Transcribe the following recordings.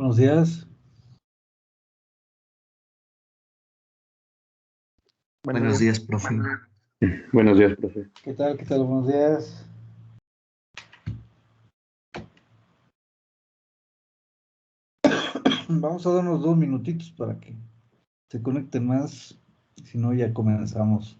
Buenos días. Buenos días, profe. Buenos días, profe. ¿Qué tal? ¿Qué tal? Buenos días. Vamos a darnos 2 minutitos para que se conecten más. Si no, ya comenzamos.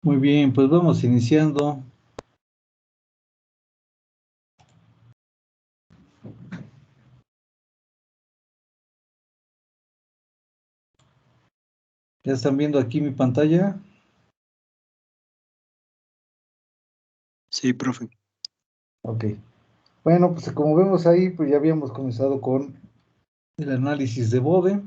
Muy bien, pues vamos iniciando. ¿Ya están viendo aquí mi pantalla? Sí, profe. Ok. Bueno, pues como vemos ahí, pues ya habíamos comenzado con el análisis de Bode.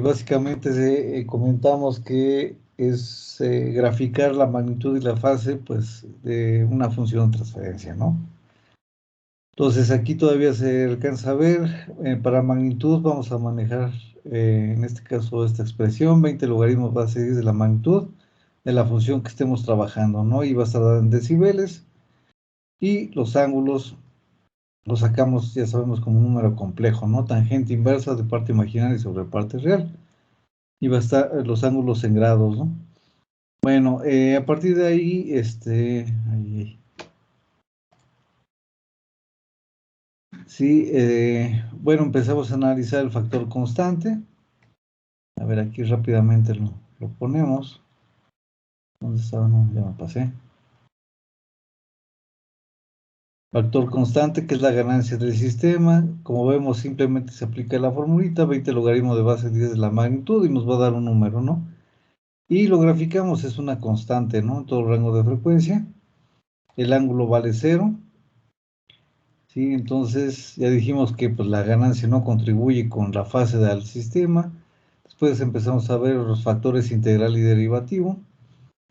Básicamente comentamos que es graficar la magnitud y la fase, pues, de una función de transferencia, ¿no? Entonces aquí todavía se alcanza a ver, para magnitud vamos a manejar, en este caso, esta expresión, 20 logaritmos base 10 de la magnitud de la función que estemos trabajando, ¿no? Y va a estar dada en decibeles, y los ángulos los sacamos, ya sabemos, como un número complejo, ¿no? Tangente inversa de parte imaginaria sobre parte real, y va a estar los ángulos en grados, ¿no? Bueno, a partir de ahí, sí, bueno, empezamos a analizar el factor constante. A ver, aquí rápidamente lo ponemos. ¿Dónde estaba? No, ya me pasé. Factor constante, que es la ganancia del sistema. Como vemos, simplemente se aplica la formulita, 20 logaritmo de base 10 de la magnitud, y nos va a dar un número, ¿no? Y lo graficamos, es una constante, ¿no? En todo rango de frecuencia. El ángulo vale 0. ¿Sí? Entonces, ya dijimos que pues, la ganancia no contribuye con la fase del sistema. Después empezamos a ver los factores integral y derivativo.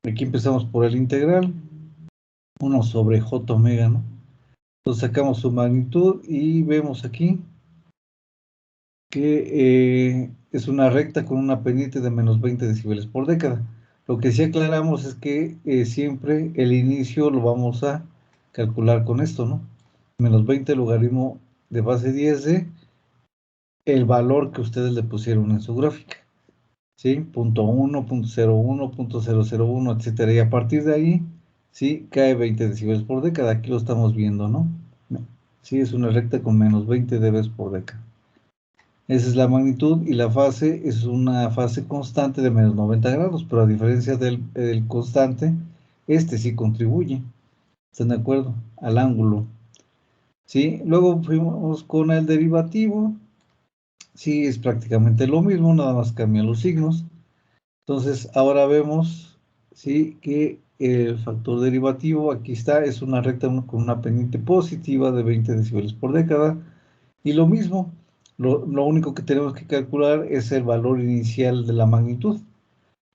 Aquí empezamos por el integral, 1 sobre j omega, ¿no? Entonces sacamos su magnitud y vemos aquí que es una recta con una pendiente de menos 20 decibeles por década. Lo que sí aclaramos es que siempre el inicio lo vamos a calcular con esto, ¿no? Menos 20 logaritmo de base 10 de el valor que ustedes le pusieron en su gráfica, ¿sí? Punto 1, punto 01, punto 001, etcétera. Y a partir de ahí, ¿sí? Cae 20 decibeles por década. Aquí lo estamos viendo, ¿no? Sí, es una recta con menos 20 dB por década. Esa es la magnitud y la fase es una fase constante de menos 90 grados, pero a diferencia del constante, este sí contribuye, ¿están de acuerdo? Al ángulo, ¿sí? Luego fuimos con el derivativo, sí, es prácticamente lo mismo, nada más cambian los signos. Entonces, ahora vemos, ¿sí? Que el factor derivativo, aquí está, es una recta con una pendiente positiva de 20 decibeles por década, y lo mismo, lo único que tenemos que calcular es el valor inicial de la magnitud.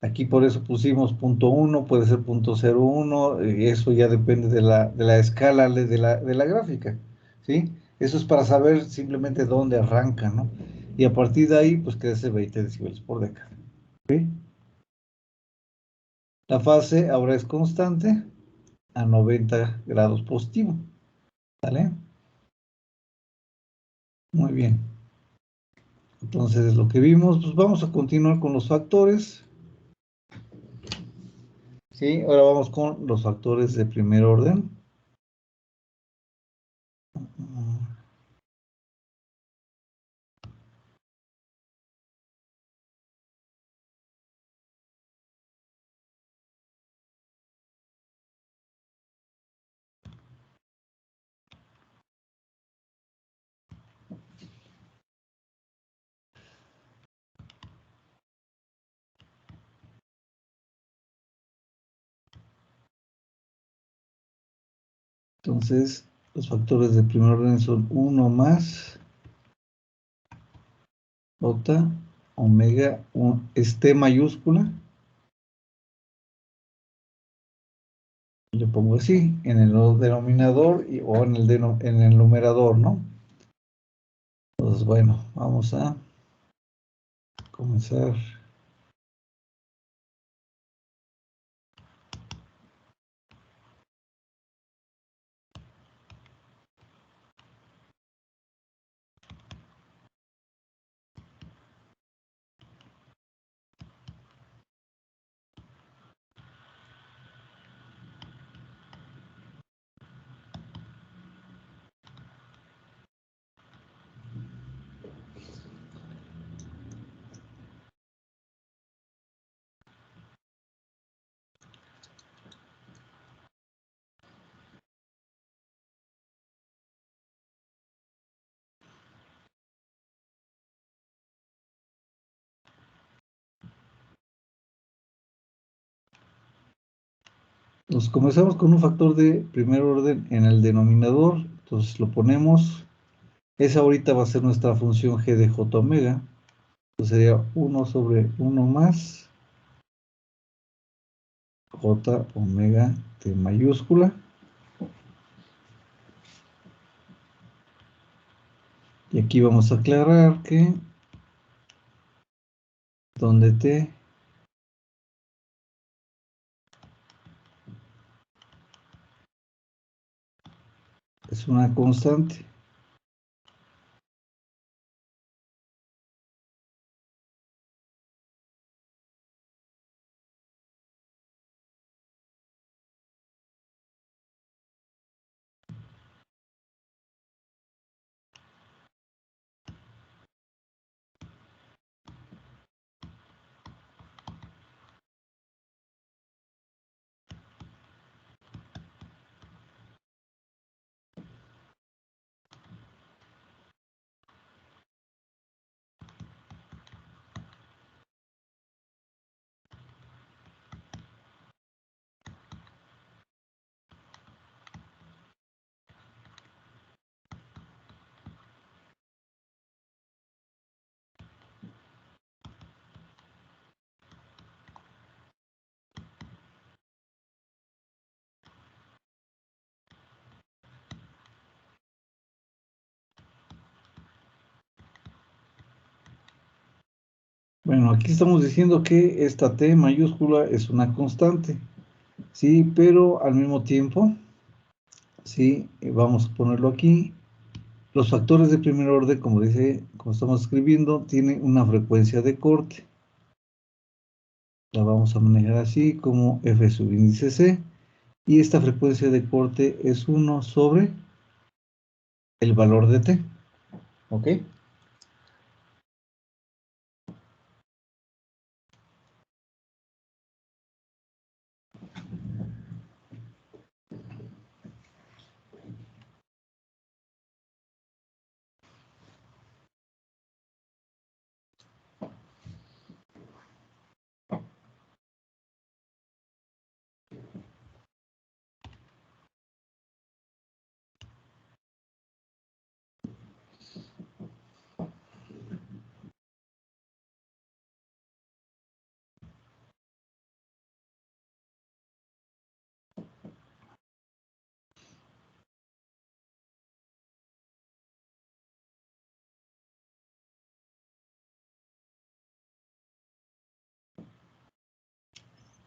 Aquí por eso pusimos 0.1, puede ser 0.01, eso ya depende de la escala de la gráfica, ¿sí? Eso es para saber simplemente dónde arranca, ¿no? Y a partir de ahí, pues crece 20 decibeles por década, ¿sí? La fase ahora es constante a 90 grados positivo, ¿vale? Muy bien. Entonces, lo que vimos, pues vamos a continuar con los factores. Sí, ahora vamos con los factores de primer orden. Entonces, los factores de primer orden son 1 más J, omega, es T mayúscula. Le pongo así, en el denominador o en el numerador, ¿no? Entonces, bueno, vamos a comenzar. Nos comenzamos con un factor de primer orden en el denominador, entonces lo ponemos. Esa ahorita va a ser nuestra función g de j omega. Entonces sería 1 sobre 1 más j omega t mayúscula. Y aquí vamos a aclarar que donde t es una constante. Bueno, aquí estamos diciendo que esta t mayúscula es una constante, ¿sí? Pero al mismo tiempo, ¿sí? Vamos a ponerlo aquí. Los factores de primer orden, como estamos escribiendo, tienen una frecuencia de corte. La vamos a manejar así como f subíndice c. Y esta frecuencia de corte es 1 sobre el valor de t. ¿Ok?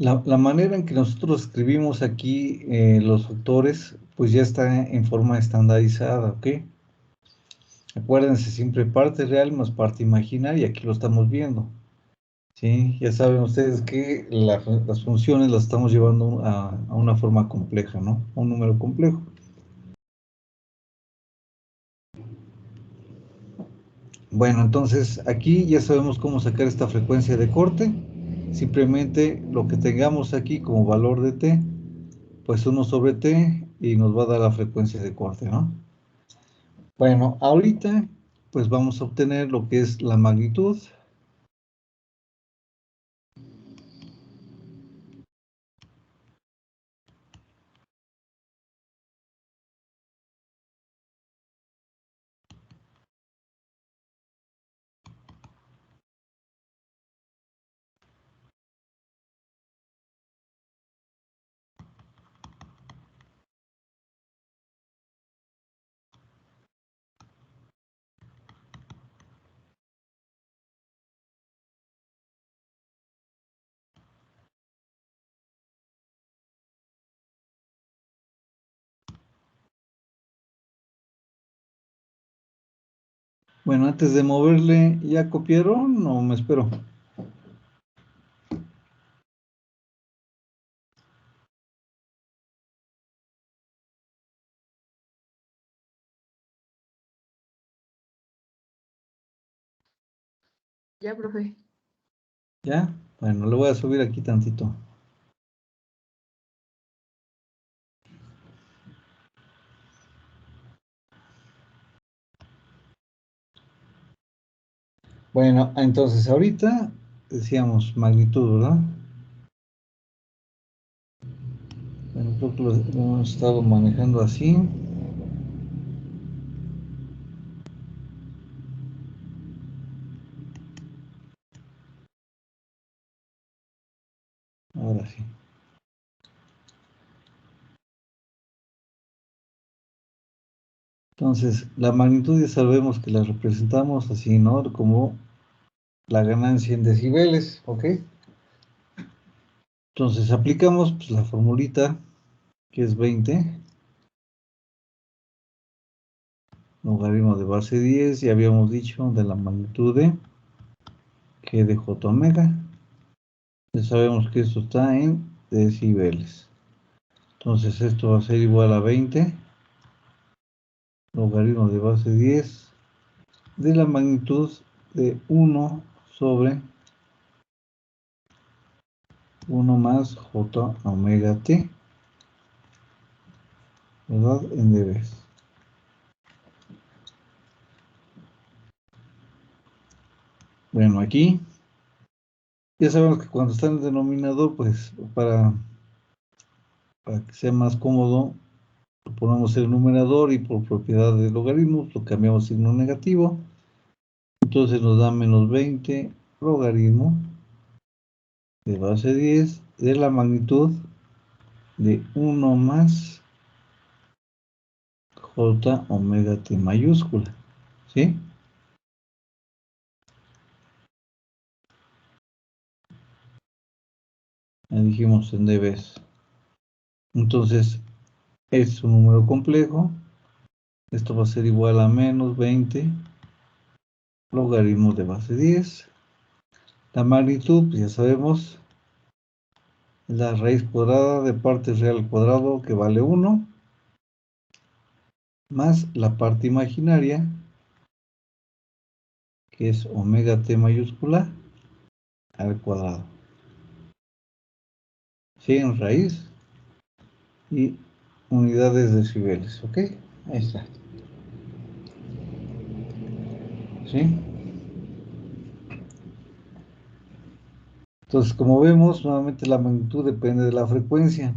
La manera en que nosotros escribimos aquí los factores, pues ya está en forma estandarizada, ¿ok? Acuérdense, siempre parte real más parte imaginaria, aquí lo estamos viendo, ¿sí? Ya saben ustedes que las funciones las estamos llevando a una forma compleja, ¿no? A un número complejo. Bueno, entonces aquí ya sabemos cómo sacar esta frecuencia de corte. Simplemente lo que tengamos aquí como valor de t, pues 1 sobre t y nos va a dar la frecuencia de corte, ¿no? Bueno, ahorita pues vamos a obtener lo que es la magnitud. Bueno, antes de moverle, ¿ya copiaron o me espero? Ya, profe. ¿Ya? Bueno, le voy a subir aquí tantito. Bueno, entonces ahorita decíamos magnitud, ¿verdad? Bueno, creo que lo hemos estado manejando así. Ahora sí. Entonces, la magnitud ya sabemos que la representamos así, ¿no? Como la ganancia en decibeles, ¿ok? Entonces, aplicamos pues, la formulita, que es 20, logaritmo de base 10, ya habíamos dicho, de la magnitud de G de J omega. Ya sabemos que esto está en decibeles. Entonces, esto va a ser igual a 20, logaritmo de base 10, de la magnitud de 1 sobre 1 más J omega t, ¿verdad? En dBs. Bueno, aquí ya sabemos que cuando está en el denominador, pues para que sea más cómodo, lo ponemos el numerador y por propiedad de logaritmos lo cambiamos a signo negativo. Entonces nos da menos 20 logaritmo de base 10 de la magnitud de 1 más J omega t mayúscula, ¿sí? Ya dijimos en dBs. Entonces, es un número complejo. Esto va a ser igual a menos 20 logaritmo de base 10. La magnitud, pues ya sabemos, es la raíz cuadrada de parte real al cuadrado que vale 1, más la parte imaginaria, que es omega t mayúscula al cuadrado. ¿Sí? En raíz y unidades decibeles, ¿ok? Ahí está. ¿Sí? Entonces, como vemos, nuevamente la magnitud depende de la frecuencia.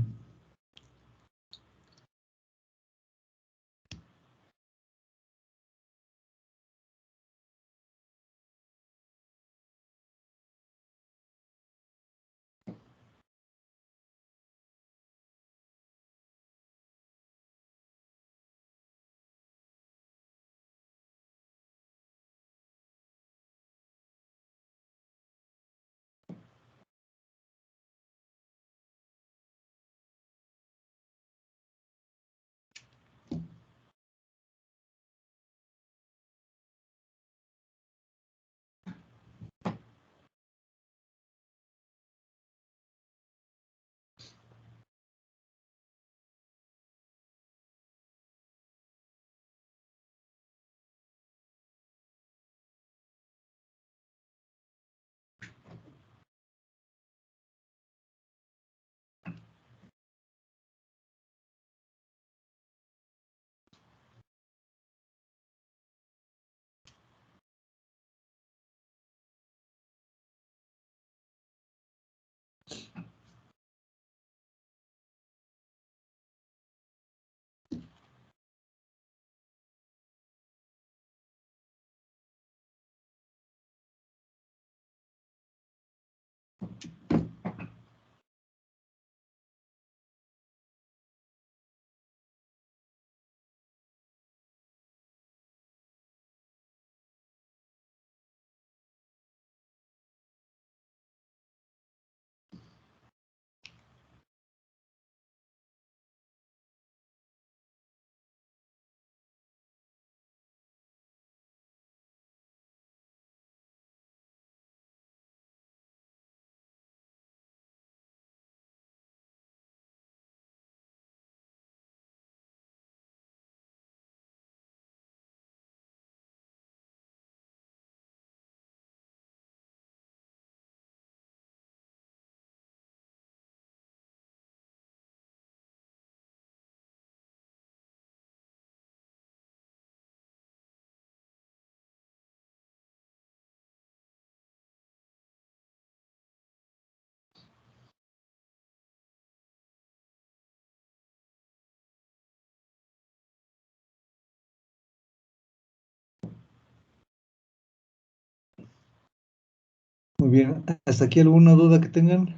Muy bien, ¿hasta aquí alguna duda que tengan?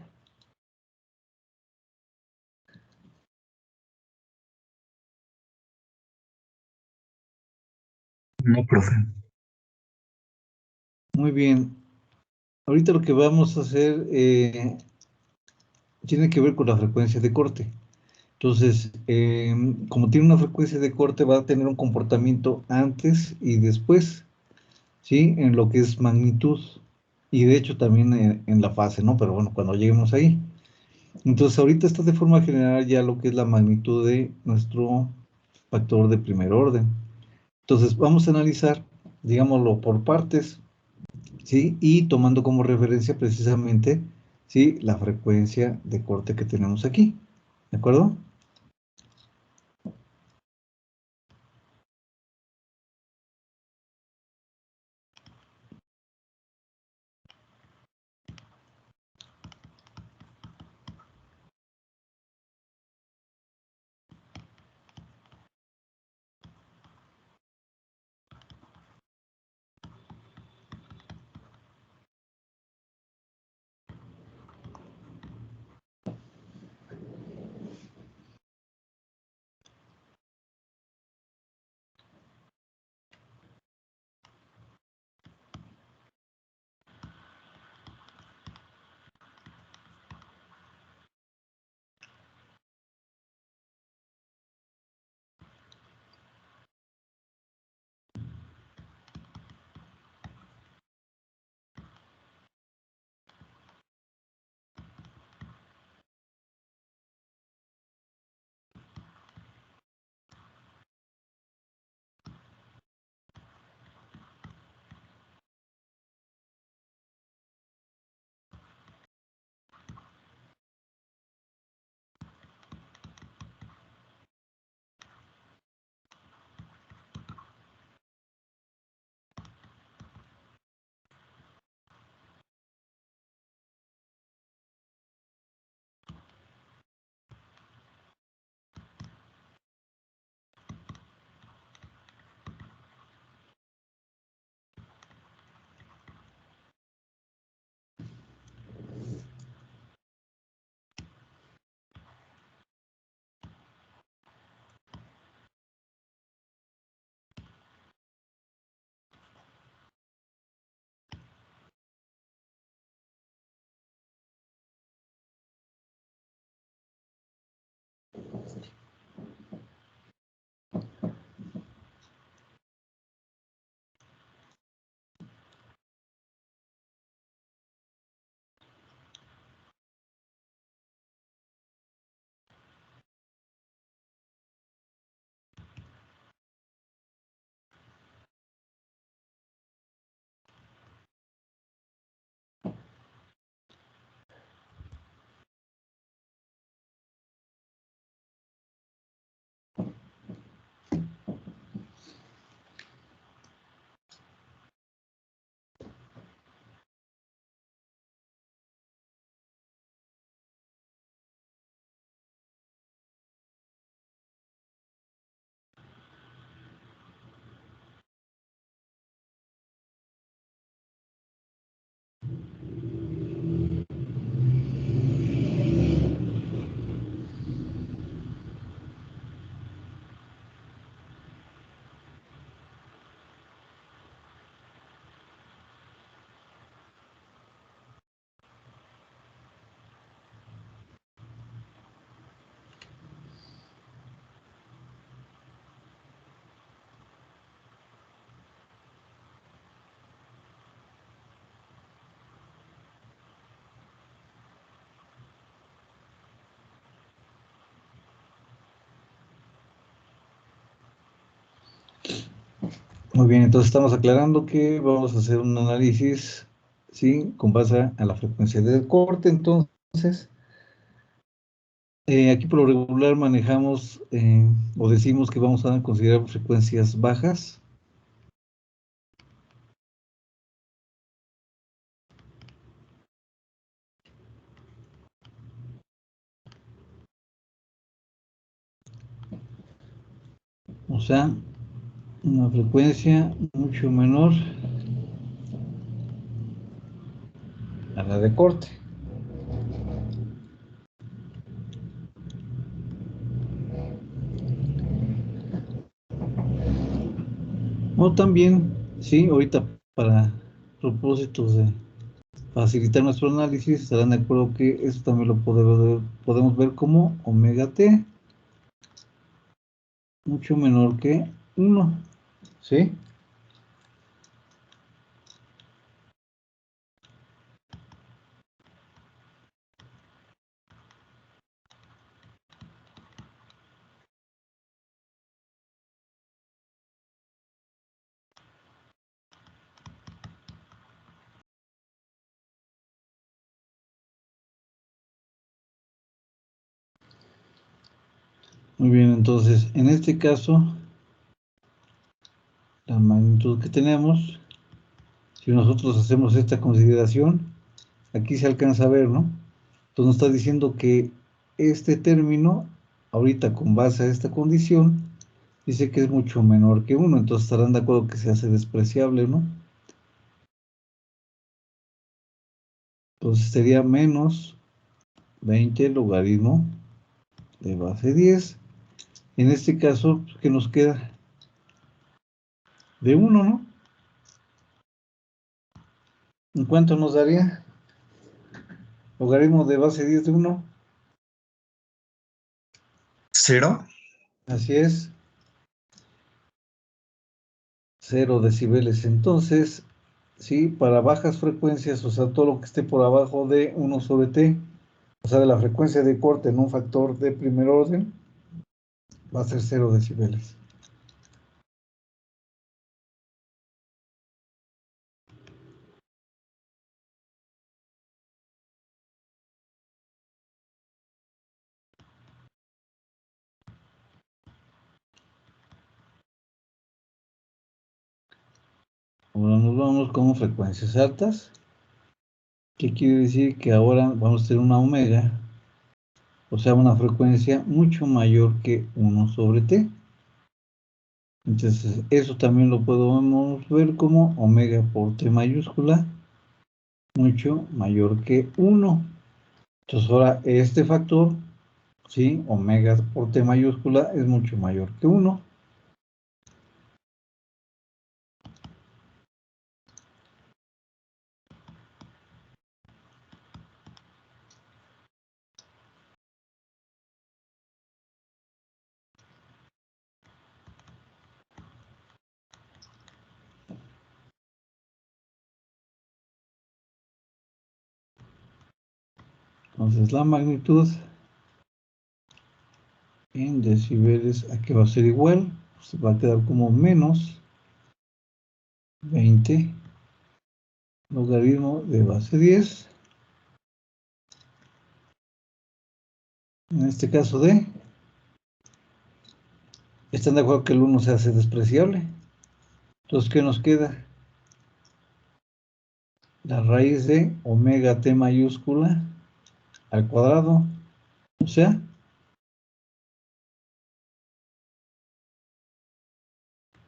No, profe. Muy bien. Ahorita lo que vamos a hacer tiene que ver con la frecuencia de corte. Entonces, como tiene una frecuencia de corte, va a tener un comportamiento antes y después, ¿sí? En lo que es magnitud y de hecho también en la fase, ¿no? Pero bueno, cuando lleguemos ahí. Entonces, ahorita está de forma general ya lo que es la magnitud de nuestro factor de primer orden. Entonces, vamos a analizar, digámoslo, por partes, ¿sí? Y tomando como referencia precisamente, ¿sí? La frecuencia de corte que tenemos aquí, ¿de acuerdo? Muy bien, entonces estamos aclarando que vamos a hacer un análisis, ¿sí? Con base a la frecuencia del corte. Entonces, aquí por lo regular manejamos o decimos que vamos a considerar frecuencias bajas. O sea, una frecuencia mucho menor a la de corte. O también, sí, ahorita para propósitos de facilitar nuestro análisis, estarán de acuerdo que esto también lo podemos ver como omega t, mucho menor que 1, ¿sí? Muy bien, entonces, en este caso, la magnitud que tenemos, si nosotros hacemos esta consideración, aquí se alcanza a ver, ¿no? Entonces nos está diciendo que este término, ahorita con base a esta condición, dice que es mucho menor que 1, entonces estarán de acuerdo que se hace despreciable, ¿no? Entonces sería menos 20 logaritmo de base 10. En este caso, ¿qué nos queda? De 1, ¿no? ¿En cuánto nos daría? Logaritmo de base 10 de 1. 0. Así es. 0 decibeles. Entonces, sí, para bajas frecuencias, o sea, todo lo que esté por abajo de 1 sobre t, o sea, de la frecuencia de corte en un factor de primer orden, va a ser 0 decibeles. Ahora nos vamos con frecuencias altas, que quiere decir que ahora vamos a tener una omega, o sea, una frecuencia mucho mayor que 1 sobre t. Entonces, eso también lo podemos ver como omega por t mayúscula, mucho mayor que 1. Entonces, ahora este factor, ¿sí? Omega por t mayúscula es mucho mayor que 1. Entonces, la magnitud en decibeles, aquí va a ser igual, se va a quedar como menos 20 logaritmo de base 10, en este caso de, ¿están de acuerdo que el 1 se hace despreciable? Entonces, ¿qué nos queda? La raíz de omega t mayúscula al cuadrado, o sea,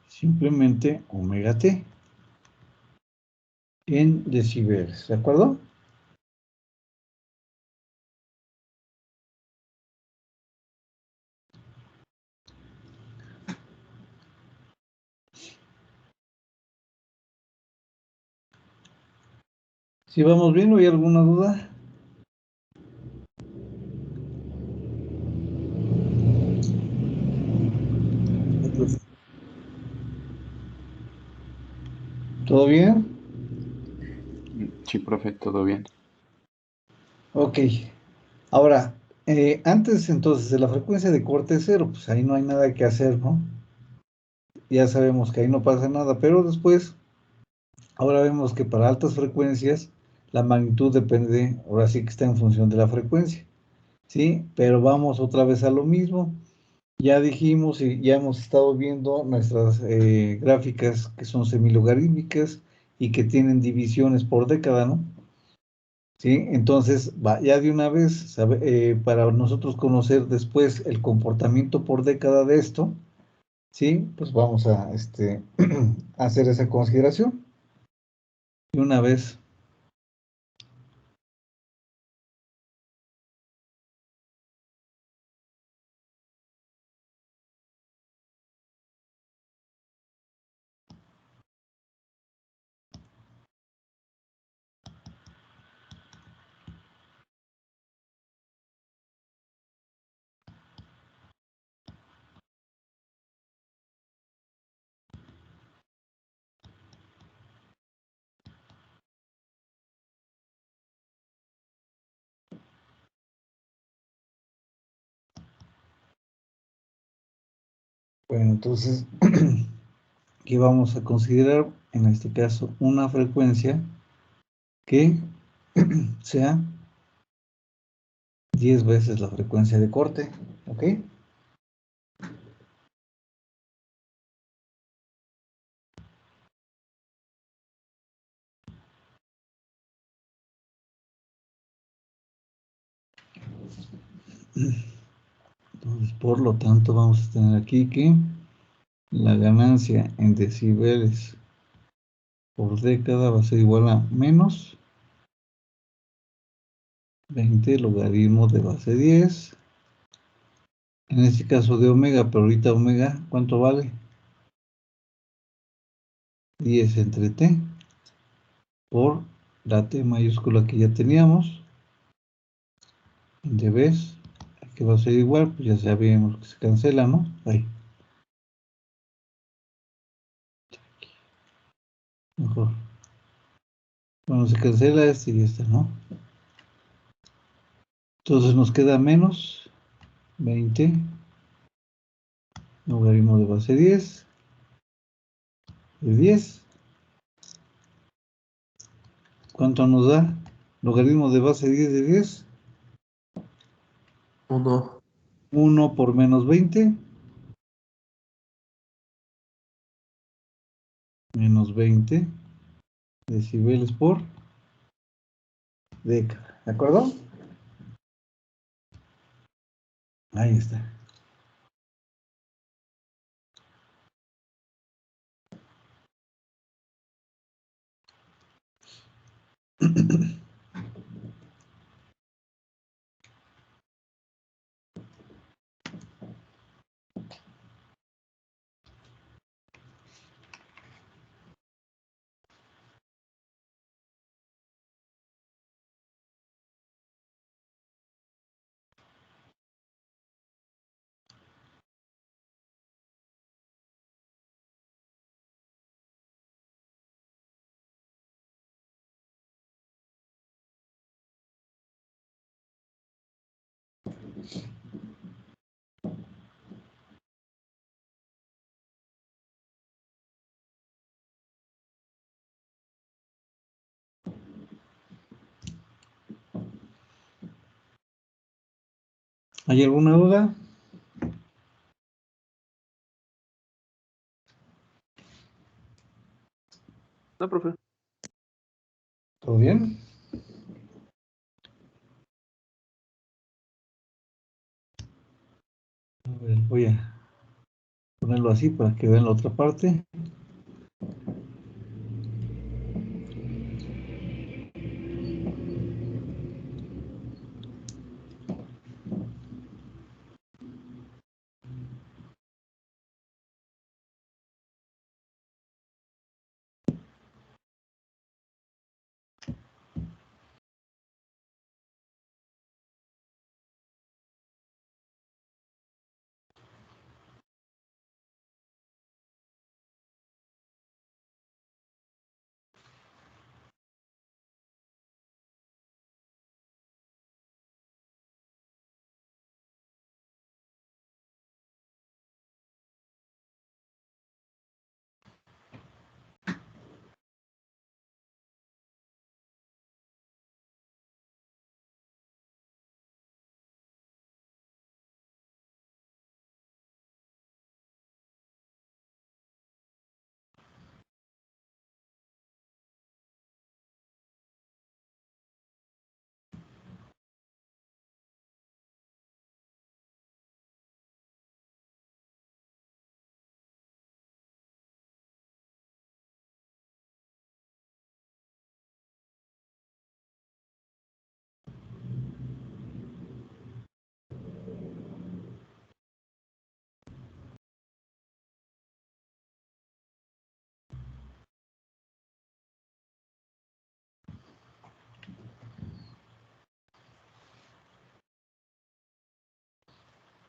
simplemente omega t en decibeles, ¿de acuerdo? Si vamos bien, ¿o hay alguna duda? ¿Todo bien? Sí, profe, todo bien. Ok. Ahora, antes entonces de la frecuencia de corte cero, pues ahí no hay nada que hacer, ¿no? ya sabemos que ahí no pasa nada, pero después, ahora vemos que para altas frecuencias, la magnitud depende, ahora sí que está en función de la frecuencia, ¿sí? Pero vamos otra vez a lo mismo. Ya dijimos y ya hemos estado viendo nuestras gráficas que son semilogarítmicas y que tienen divisiones por década, ¿no? ¿Sí? Entonces, ya de una vez, para nosotros conocer después el comportamiento por década de esto, ¿sí? Pues vamos a hacer esa consideración. De una vez. Bueno, entonces, aquí vamos a considerar, en este caso, una frecuencia que sea 10 veces la frecuencia de corte, ¿ok? Entonces, por lo tanto, vamos a tener aquí que la ganancia en decibeles por década va a ser igual a menos 20 logaritmo de base 10. En este caso de omega, pero ahorita omega, ¿cuánto vale? 10 entre t por la t mayúscula que ya teníamos. De vez, que va a ser igual, pues ya sabemos que se cancela, ¿no? Ahí. Mejor. Bueno, se cancela este y este, ¿no? Entonces nos queda menos 20 logaritmo de base 10 de 10. ¿Cuánto nos da? Logaritmo de base 10 de 10. 1. 1 por menos 20. Menos 20 decibeles por década. ¿De acuerdo? Ahí está. ¿Hay alguna duda? No, profe. ¿Todo bien? A ver, voy a ponerlo así para que vean la otra parte.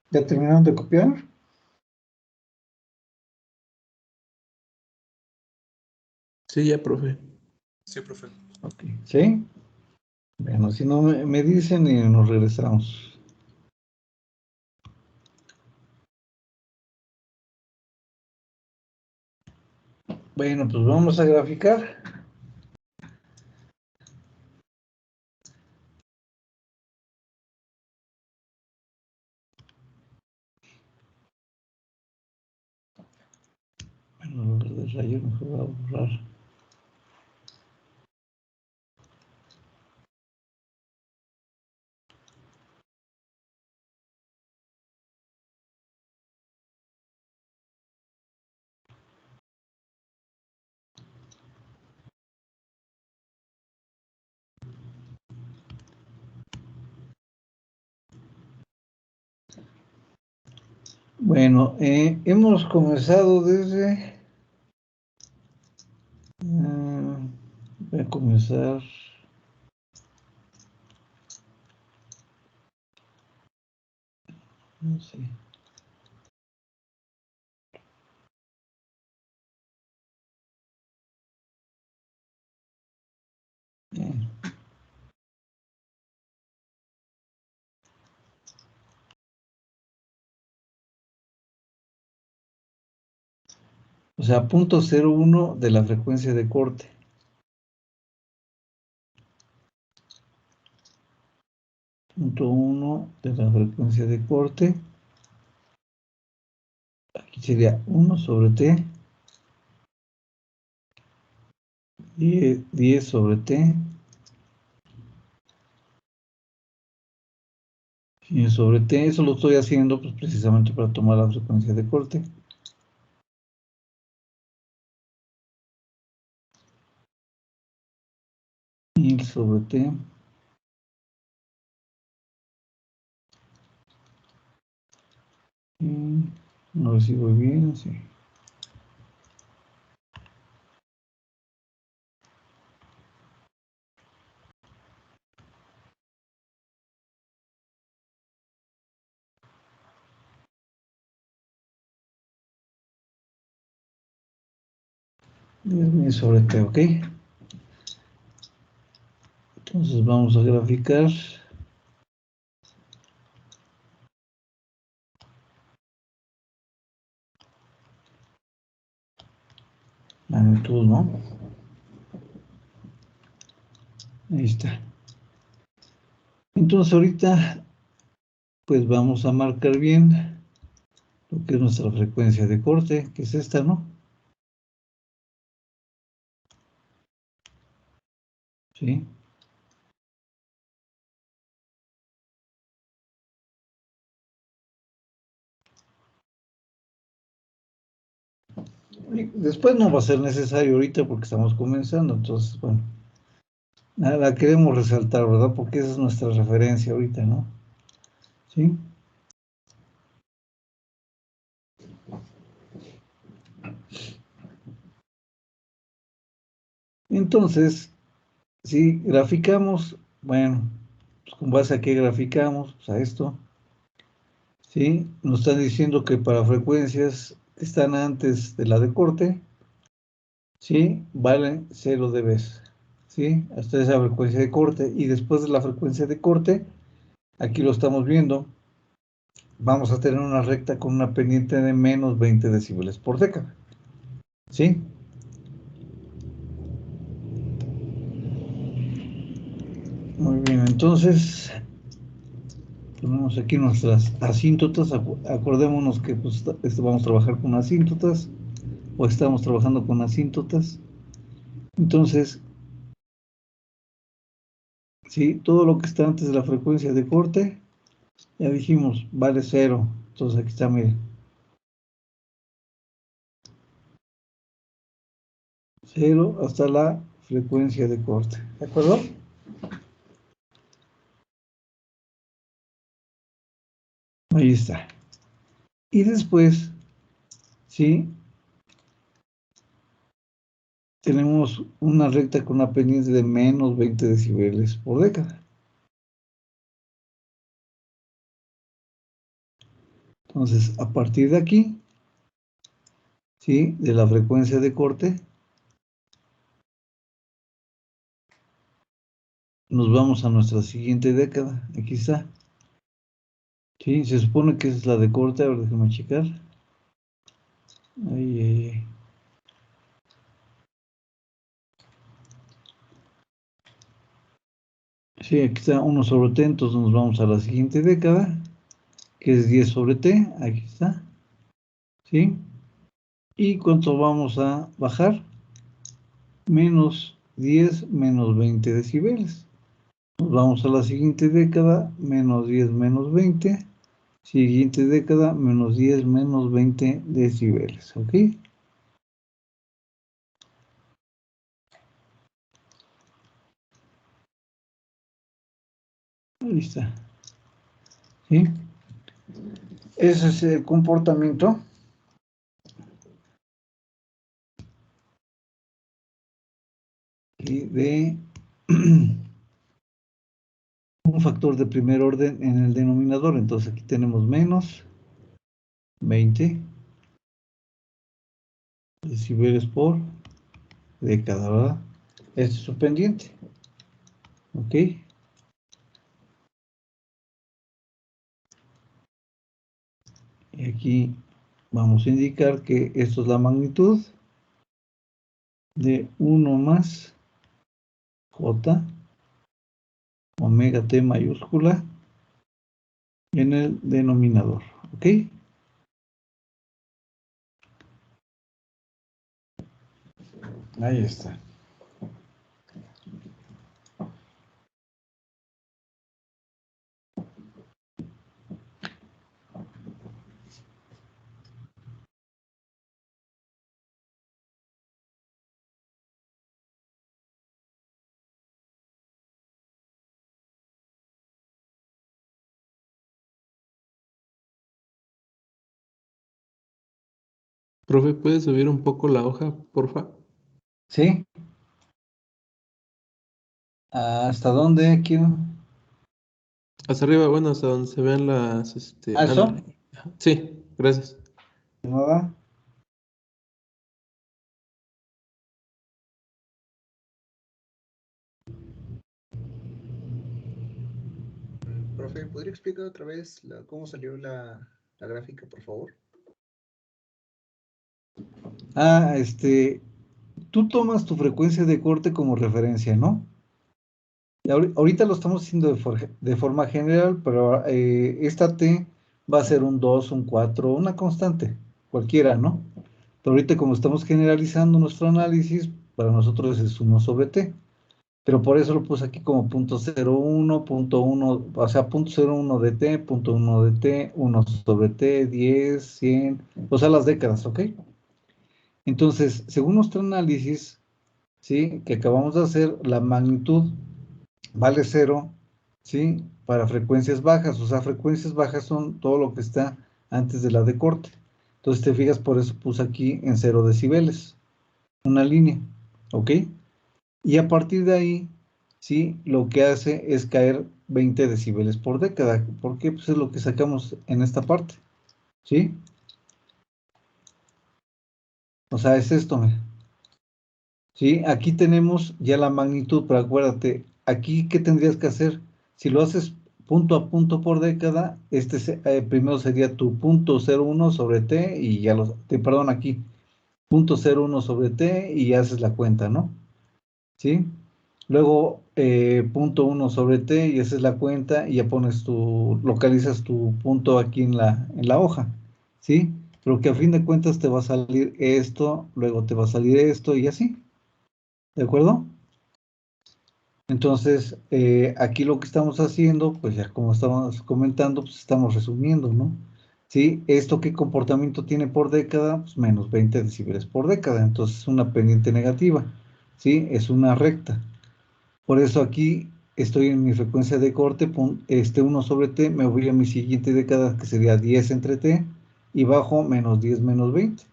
¿Ya terminaron de copiar? Sí, ya, profe. Sí, profe. Ok, ¿sí? Bueno, si no me dicen y nos regresamos. Bueno, pues vamos a graficar. Bueno, lo de rayo mejor voy a borrar. Bueno, hemos comenzado desde... voy a comenzar... No sé. O sea, 0.01 de la frecuencia de corte. Punto 1 de la frecuencia de corte. Aquí sería 1 sobre T. 10 sobre T. 100 sobre T. Eso lo estoy haciendo pues, precisamente para tomar la frecuencia de corte. 1000 sobre T. No recibo bien, sí. Sobre T, ¿ok? Entonces vamos a graficar. Magnitud, ¿no? Ahí está. Entonces ahorita, pues vamos a marcar bien lo que es nuestra frecuencia de corte, que es esta, ¿no? Sí. Después no va a ser necesario ahorita porque estamos comenzando, entonces, bueno, la queremos resaltar, ¿verdad? Porque esa es nuestra referencia ahorita, ¿no? ¿Sí? Entonces, si graficamos, bueno, pues con base a qué graficamos, pues a esto, ¿sí? Nos están diciendo que para frecuencias que están antes de la de corte, ¿sí? Valen 0 dB, ¿sí? Hasta esa frecuencia de corte. Y después de la frecuencia de corte, aquí lo estamos viendo, vamos a tener una recta con una pendiente de menos 20 decibeles por década, ¿sí? Muy bien, entonces, ponemos aquí nuestras asíntotas, acordémonos que pues, vamos a trabajar con asíntotas, o estamos trabajando con asíntotas. Entonces, ¿sí? Todo lo que está antes de la frecuencia de corte, ya dijimos, vale 0. Entonces aquí está, miren. 0 hasta la frecuencia de corte. ¿De acuerdo? Ahí está. Y después, ¿sí? Tenemos una recta con una pendiente de menos 20 decibeles por década. Entonces, a partir de aquí, ¿sí? De la frecuencia de corte, nos vamos a nuestra siguiente década. Aquí está. Sí, se supone que es la de corte. A ver, déjame checar. Ahí. Sí, aquí está 1 sobre t, entonces nos vamos a la siguiente década, que es 10 sobre t. Aquí está. ¿Sí? ¿Y cuánto vamos a bajar? Menos 10, menos 20 decibeles. Nos vamos a la siguiente década, menos 10, menos 20. Siguiente década, menos 10, menos 20 decibeles, ¿ok? Ahí está, ¿sí? Ese es el comportamiento de un factor de primer orden en el denominador. Entonces aquí tenemos menos 20 decibeles por década, ¿verdad? Este es su pendiente, ¿ok? Y aquí vamos a indicar que esto es la magnitud de 1 más J omega T mayúscula en el denominador, ¿ok? Ahí está. Profe, ¿puede subir un poco la hoja, porfa? ¿Sí? ¿Hasta dónde quiero? Hasta arriba, bueno, hasta donde se vean las, ¿Eso? ándale. Ajá. Sí, gracias. Nada. Profe, ¿podría explicar otra vez cómo salió la gráfica, por favor? Tú tomas tu frecuencia de corte como referencia, ¿no? Y ahorita lo estamos haciendo de forma general, pero esta T va a ser un 2, un 4, una constante, cualquiera, ¿no? Pero ahorita como estamos generalizando nuestro análisis, para nosotros es 1 sobre T. Pero por eso lo puse aquí como punto 1, o sea, punto 0,1 de T, punto 1 de T, 1 sobre T, 10, 100, o sea, las décadas, ¿ok? Entonces, según nuestro análisis, ¿sí? Que acabamos de hacer, la magnitud vale 0, ¿sí? Para frecuencias bajas, o sea, frecuencias bajas son todo lo que está antes de la de corte. Entonces, te fijas, por eso puse aquí en 0 decibeles, una línea, ¿ok? Y a partir de ahí, ¿sí? Lo que hace es caer 20 decibeles por década. ¿Por qué? Pues es lo que sacamos en esta parte, ¿sí? O sea, es esto, ¿sí? Aquí tenemos ya la magnitud, pero acuérdate, aquí, ¿qué tendrías que hacer? Si lo haces punto a punto por década, primero sería tu punto 0,1 sobre t y ya perdón, aquí, punto 0,1 sobre t y haces la cuenta, ¿no? ¿Sí? Luego, punto 1 sobre t y haces la cuenta y ya localizas tu punto aquí en la hoja, ¿sí? Pero que a fin de cuentas te va a salir esto, luego te va a salir esto y así, ¿de acuerdo? Entonces, aquí lo que estamos haciendo, pues ya como estábamos comentando, pues estamos resumiendo, ¿no? ¿Sí? ¿Esto qué comportamiento tiene por década? Pues menos 20 decibeles por década, entonces es una pendiente negativa, ¿sí? Es una recta. Por eso aquí estoy en mi frecuencia de corte, 1 sobre t, me voy a mi siguiente década, que sería 10 entre t, y bajo menos 10 menos 20.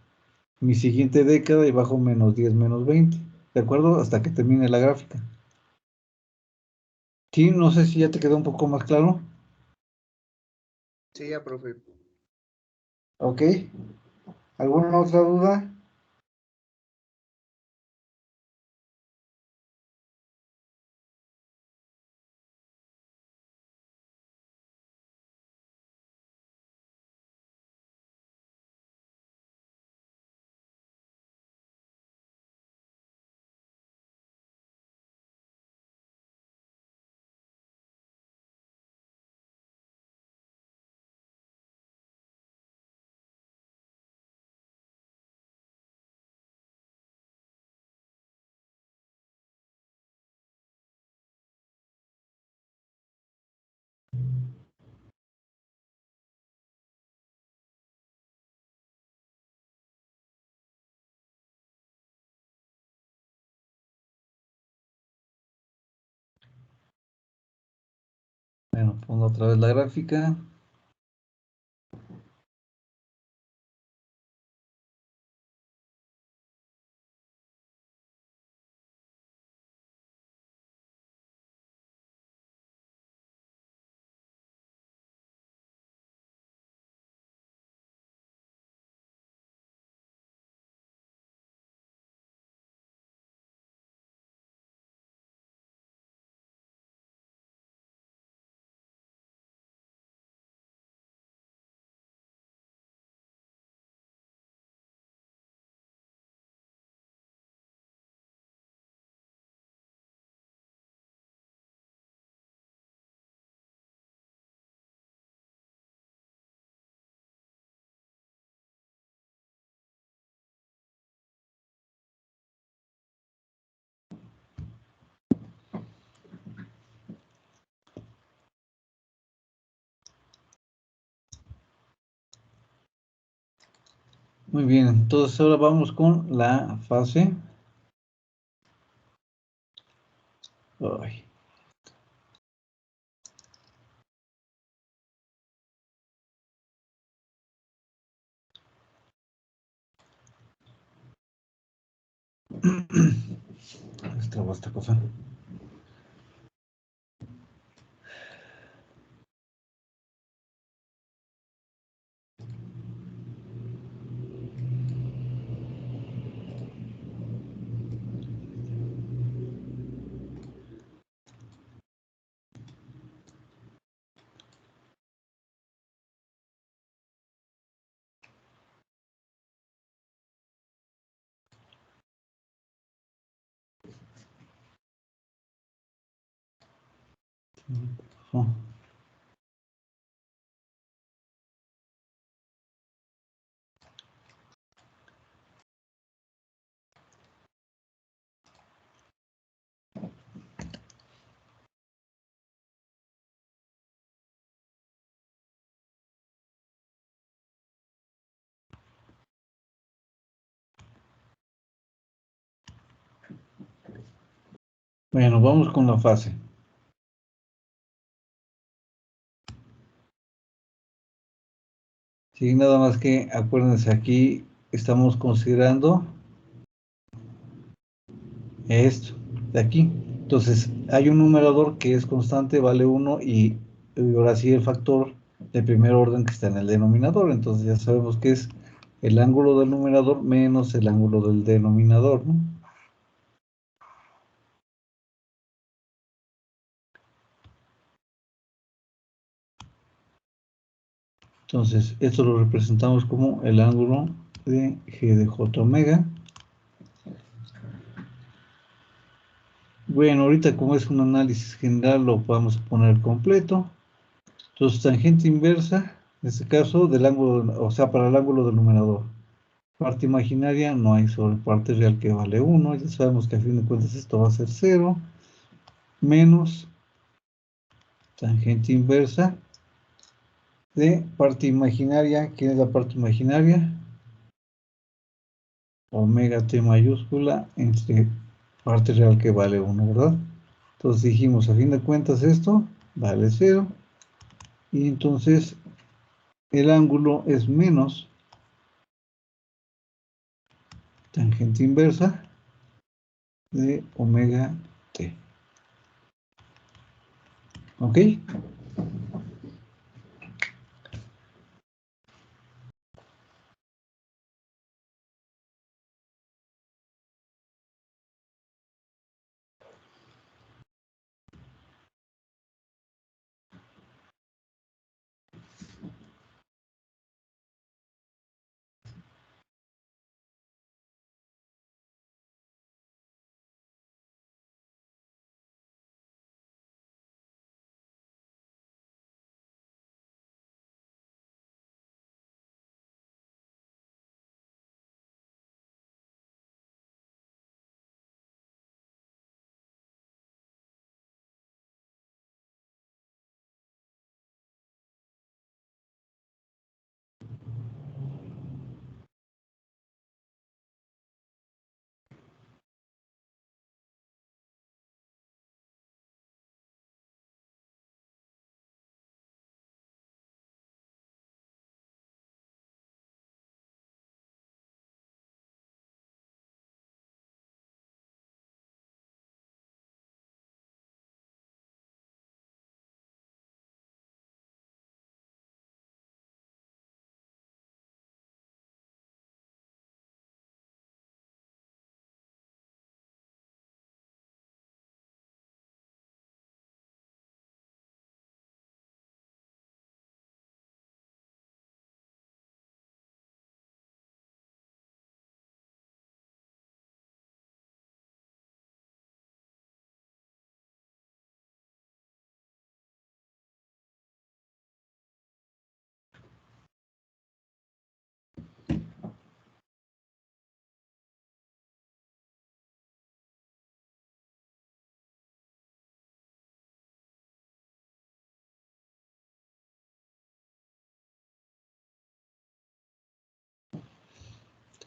Mi siguiente década y bajo menos 10 menos 20, ¿de acuerdo? Hasta que termine la gráfica. Sí, no sé si ya te quedó un poco más claro. Sí, ya, profe. ¿Ok? ¿Alguna otra duda? Bueno, pongo otra vez la gráfica. Muy bien, entonces ahora vamos con la fase. Ay. Esta cosa. Oh. Bueno, vamos con la fase. Sí, nada más que acuérdense, aquí estamos considerando esto de aquí. Entonces, hay un numerador que es constante, vale 1, y ahora sí el factor de primer orden que está en el denominador. Entonces, ya sabemos que es el ángulo del numerador menos el ángulo del denominador, ¿no? Entonces, esto lo representamos como el ángulo de G de J omega. Bueno, ahorita como es un análisis general lo vamos a poner completo. Entonces, tangente inversa, en este caso, del ángulo, o sea, para el ángulo del numerador. Parte imaginaria no hay sobre parte real que vale 1. Ya sabemos que a fin de cuentas esto va a ser 0. Menos tangente inversa de parte imaginaria. ¿Quién es la parte imaginaria? Omega t mayúscula entre parte real que vale 1, ¿verdad? Entonces dijimos, a fin de cuentas esto vale 0. Y entonces el ángulo es menos tangente inversa de omega t. ¿Ok?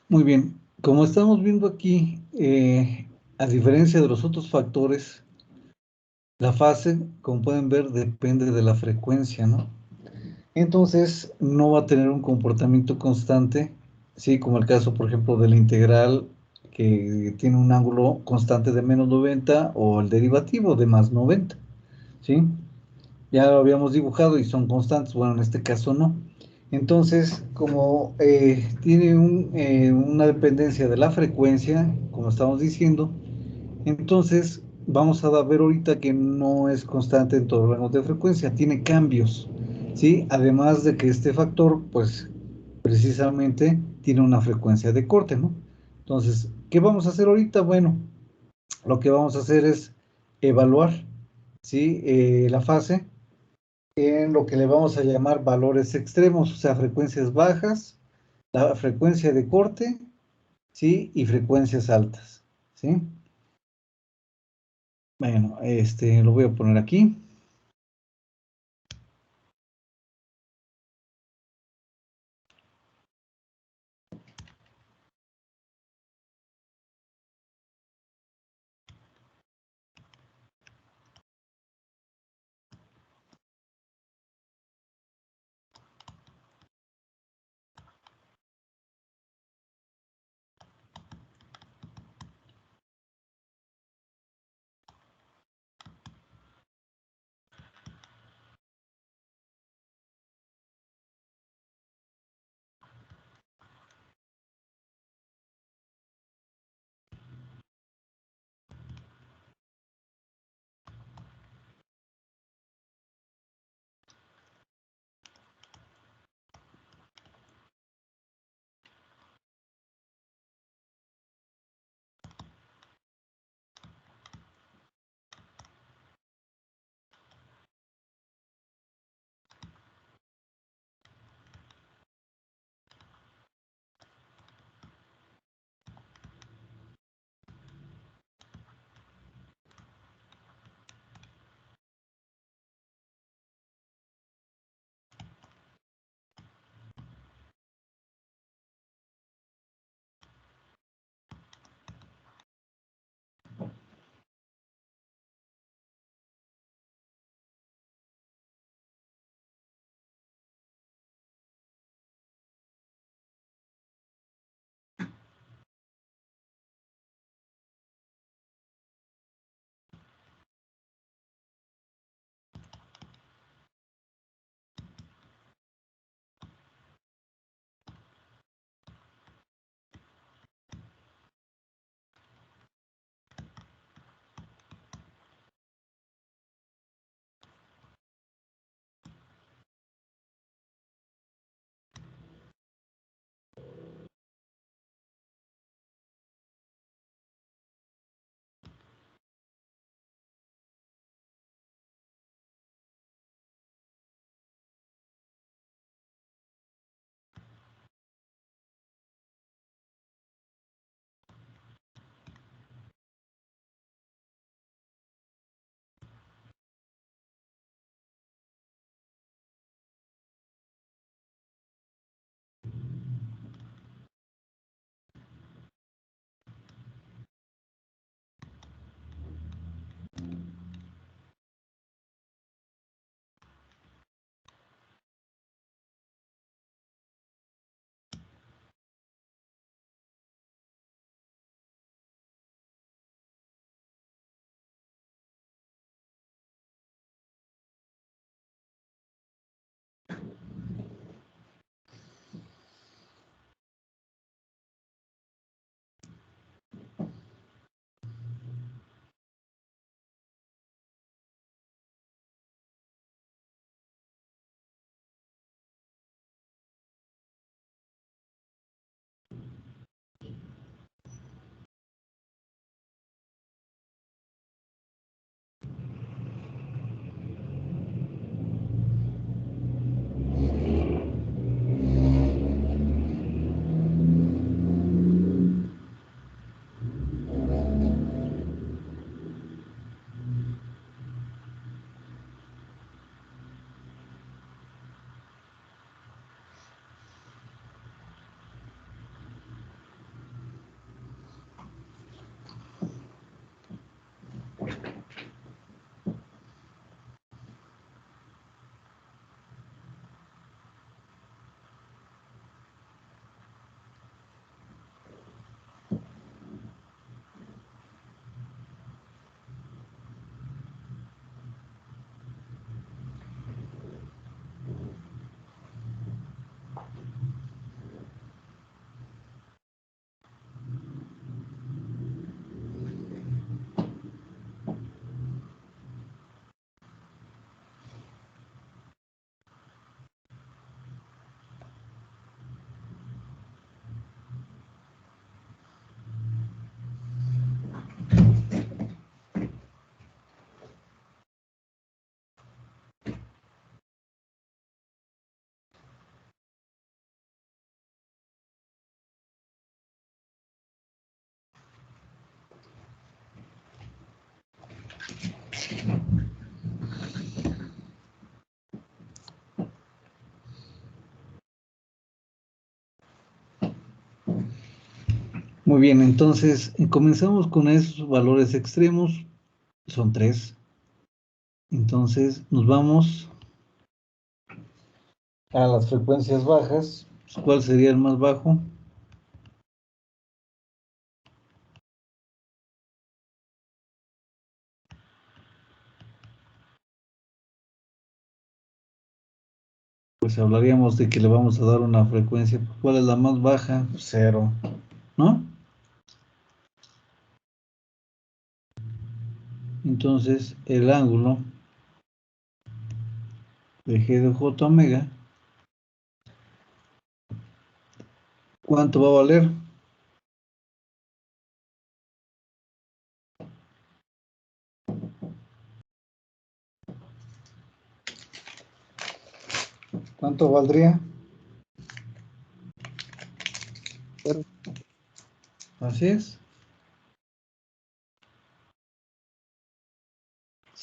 Muy bien, como estamos viendo aquí, a diferencia de los otros factores, la fase, como pueden ver, depende de la frecuencia, ¿no? Entonces, no va a tener un comportamiento constante, ¿sí? Como el caso, por ejemplo, de la integral que tiene un ángulo constante de -90 o el derivativo de +90, ¿sí? Ya lo habíamos dibujado y son constantes, bueno, en este caso no. Entonces, como tiene una dependencia de la frecuencia, como estamos diciendo, entonces vamos a ver ahorita que no es constante en todos los rangos de frecuencia, tiene cambios, ¿sí? Además de que este factor, pues, precisamente tiene una frecuencia de corte, ¿no? Entonces, ¿qué vamos a hacer ahorita? Bueno, lo que vamos a hacer es evaluar, ¿sí? La fase en lo que le vamos a llamar valores extremos, o sea, frecuencias bajas, la frecuencia de corte, ¿sí? Y frecuencias altas, ¿sí? Bueno, lo voy a poner aquí. Muy bien, entonces comenzamos con esos valores extremos, son 3. Entonces nos vamos a las frecuencias bajas. ¿Cuál sería el más bajo? Pues hablaríamos de que le vamos a dar una frecuencia. ¿Cuál es la más baja? 0, ¿no? Entonces el ángulo de G de J omega, ¿cuánto va a valer? ¿Cuánto valdría? 0. Así es.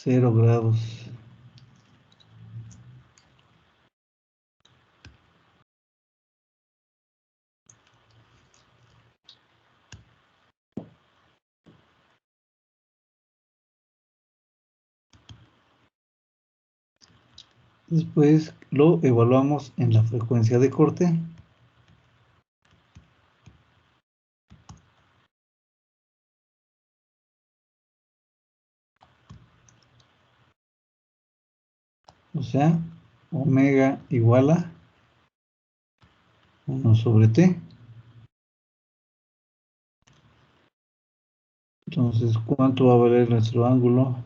0 grados. Después lo evaluamos en la frecuencia de corte. O sea, omega igual a 1 sobre t. Entonces, ¿cuánto va a valer nuestro ángulo?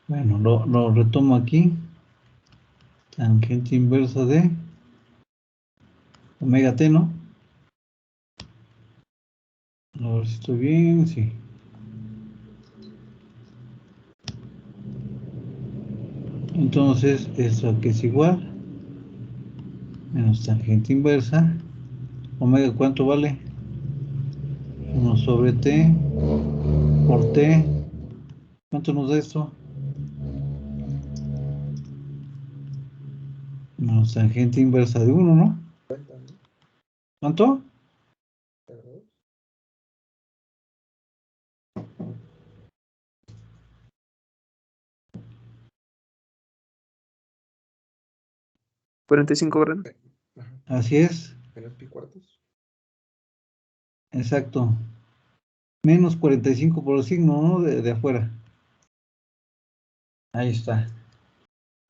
Bueno, lo retomo aquí. Tangente inversa de omega t, ¿no? A ver si estoy bien, sí. Entonces, esto aquí es igual. Menos tangente inversa. Omega, ¿cuánto vale? 1 sobre t por t. ¿Cuánto nos da esto? Menos tangente inversa de 1, ¿no? ¿Cuánto? 45 grados. Así es, Menos pi cuartos. exacto. Menos 45 por el signo, ¿no? De afuera. Ahí está.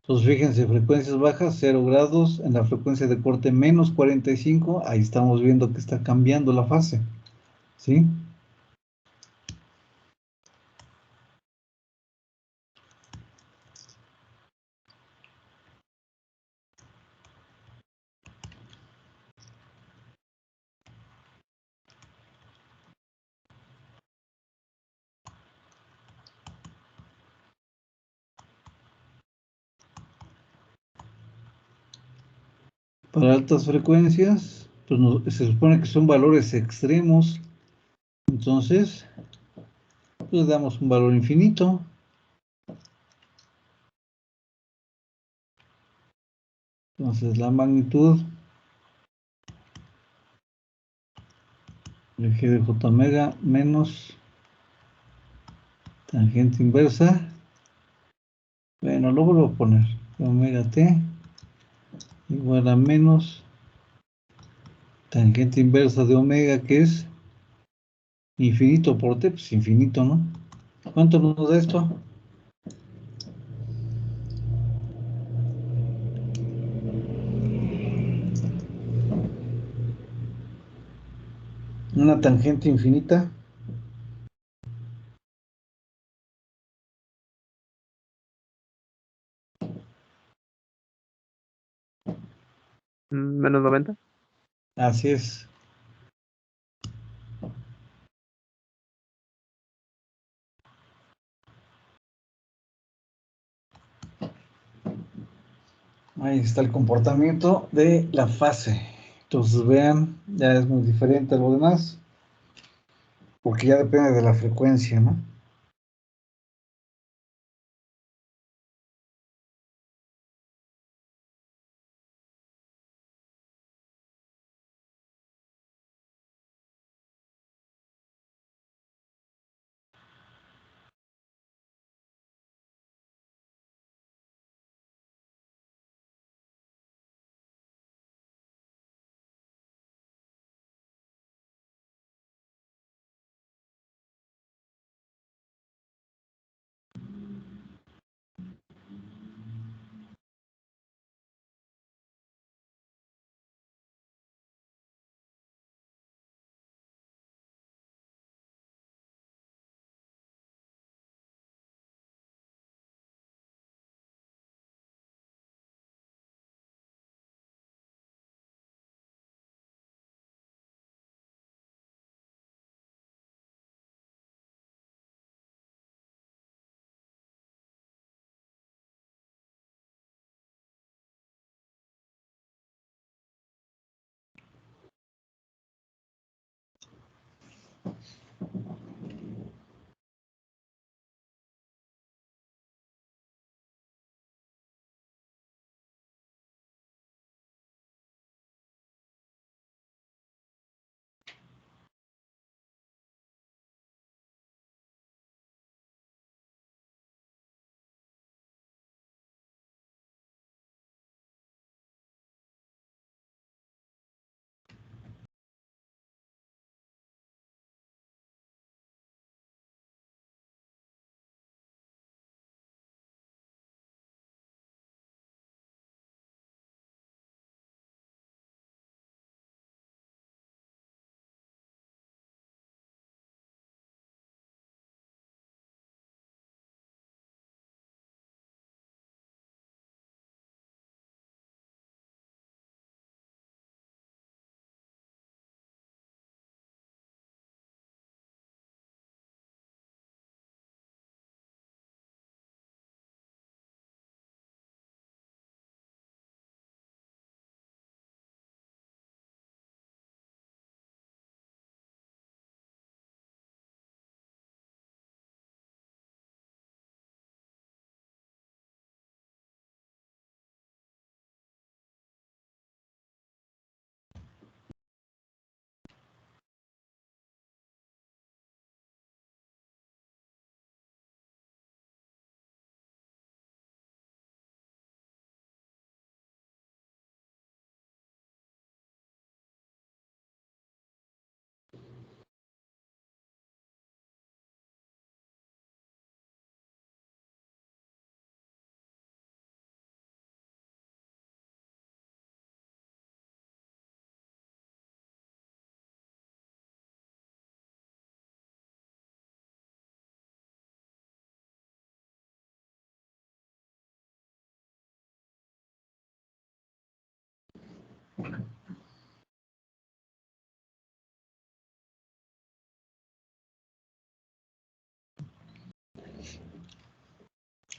Entonces, fíjense, frecuencias bajas, 0 grados. En la frecuencia de corte, menos 45. Ahí estamos viendo que está cambiando la fase. ¿Sí? Para altas frecuencias, pues se supone que son valores extremos. Entonces, pues damos un valor infinito. Entonces, la magnitud de G de J omega menos tangente inversa. Bueno, lo vuelvo a poner. Omega t igual a menos tangente inversa de omega, que es infinito por t, pues infinito, ¿no? ¿Cuánto nos da esto? Una tangente infinita. Menos 90. Así es. Ahí está el comportamiento de la fase. Entonces vean, ya es muy diferente a lo demás, porque ya depende de la frecuencia, ¿no?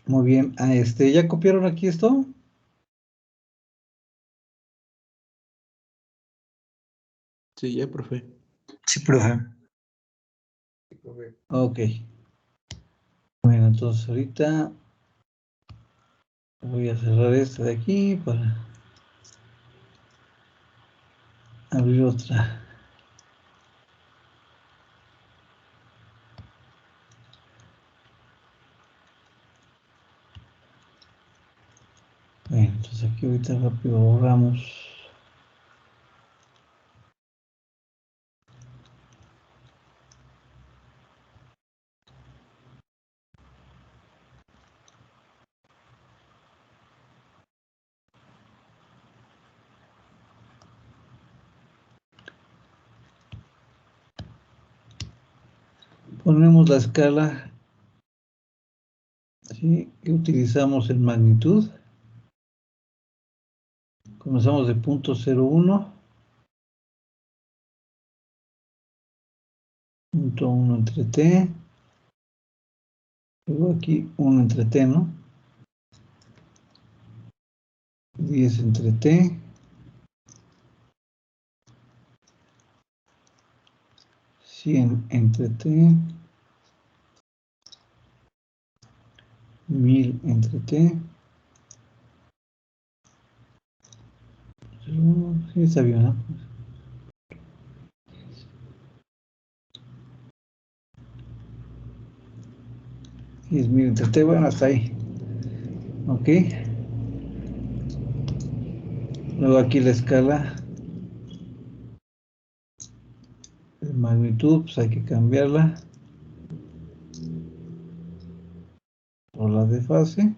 Muy bien. ¿Ya copiaron aquí esto? Sí, ya, profe. Sí, profe. Sí, profe. Ok. Bueno, entonces ahorita voy a cerrar esta de aquí para abrir otra. Bueno, entonces aquí ahorita rápido borramos. Ponemos la escala, ¿sí? Que utilizamos en magnitud. Comenzamos de punto 0,1. Punto 1 entre t. Luego aquí 1 entre t, ¿no? 10 entre t. 100 entre t. 1000 entre t. Sí, está bien, ¿no? 10,000 entre t, bueno, hasta ahí. Ok. Luego aquí la escala de magnitud, pues hay que cambiarla por la de fase.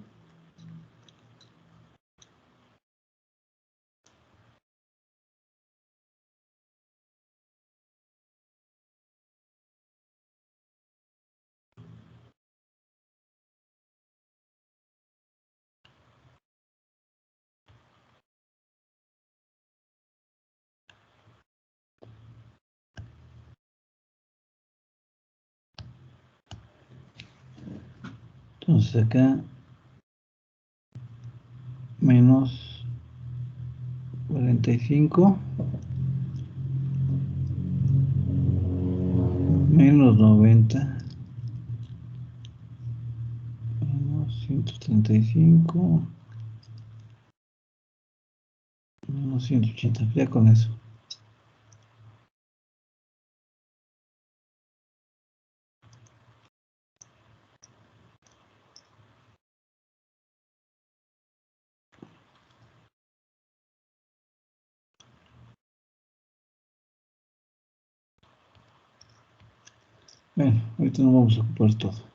Entonces acá menos 45 menos 90 menos 135 menos 180, ya con eso. Bueno, ahorita no vamos a ocupar todo.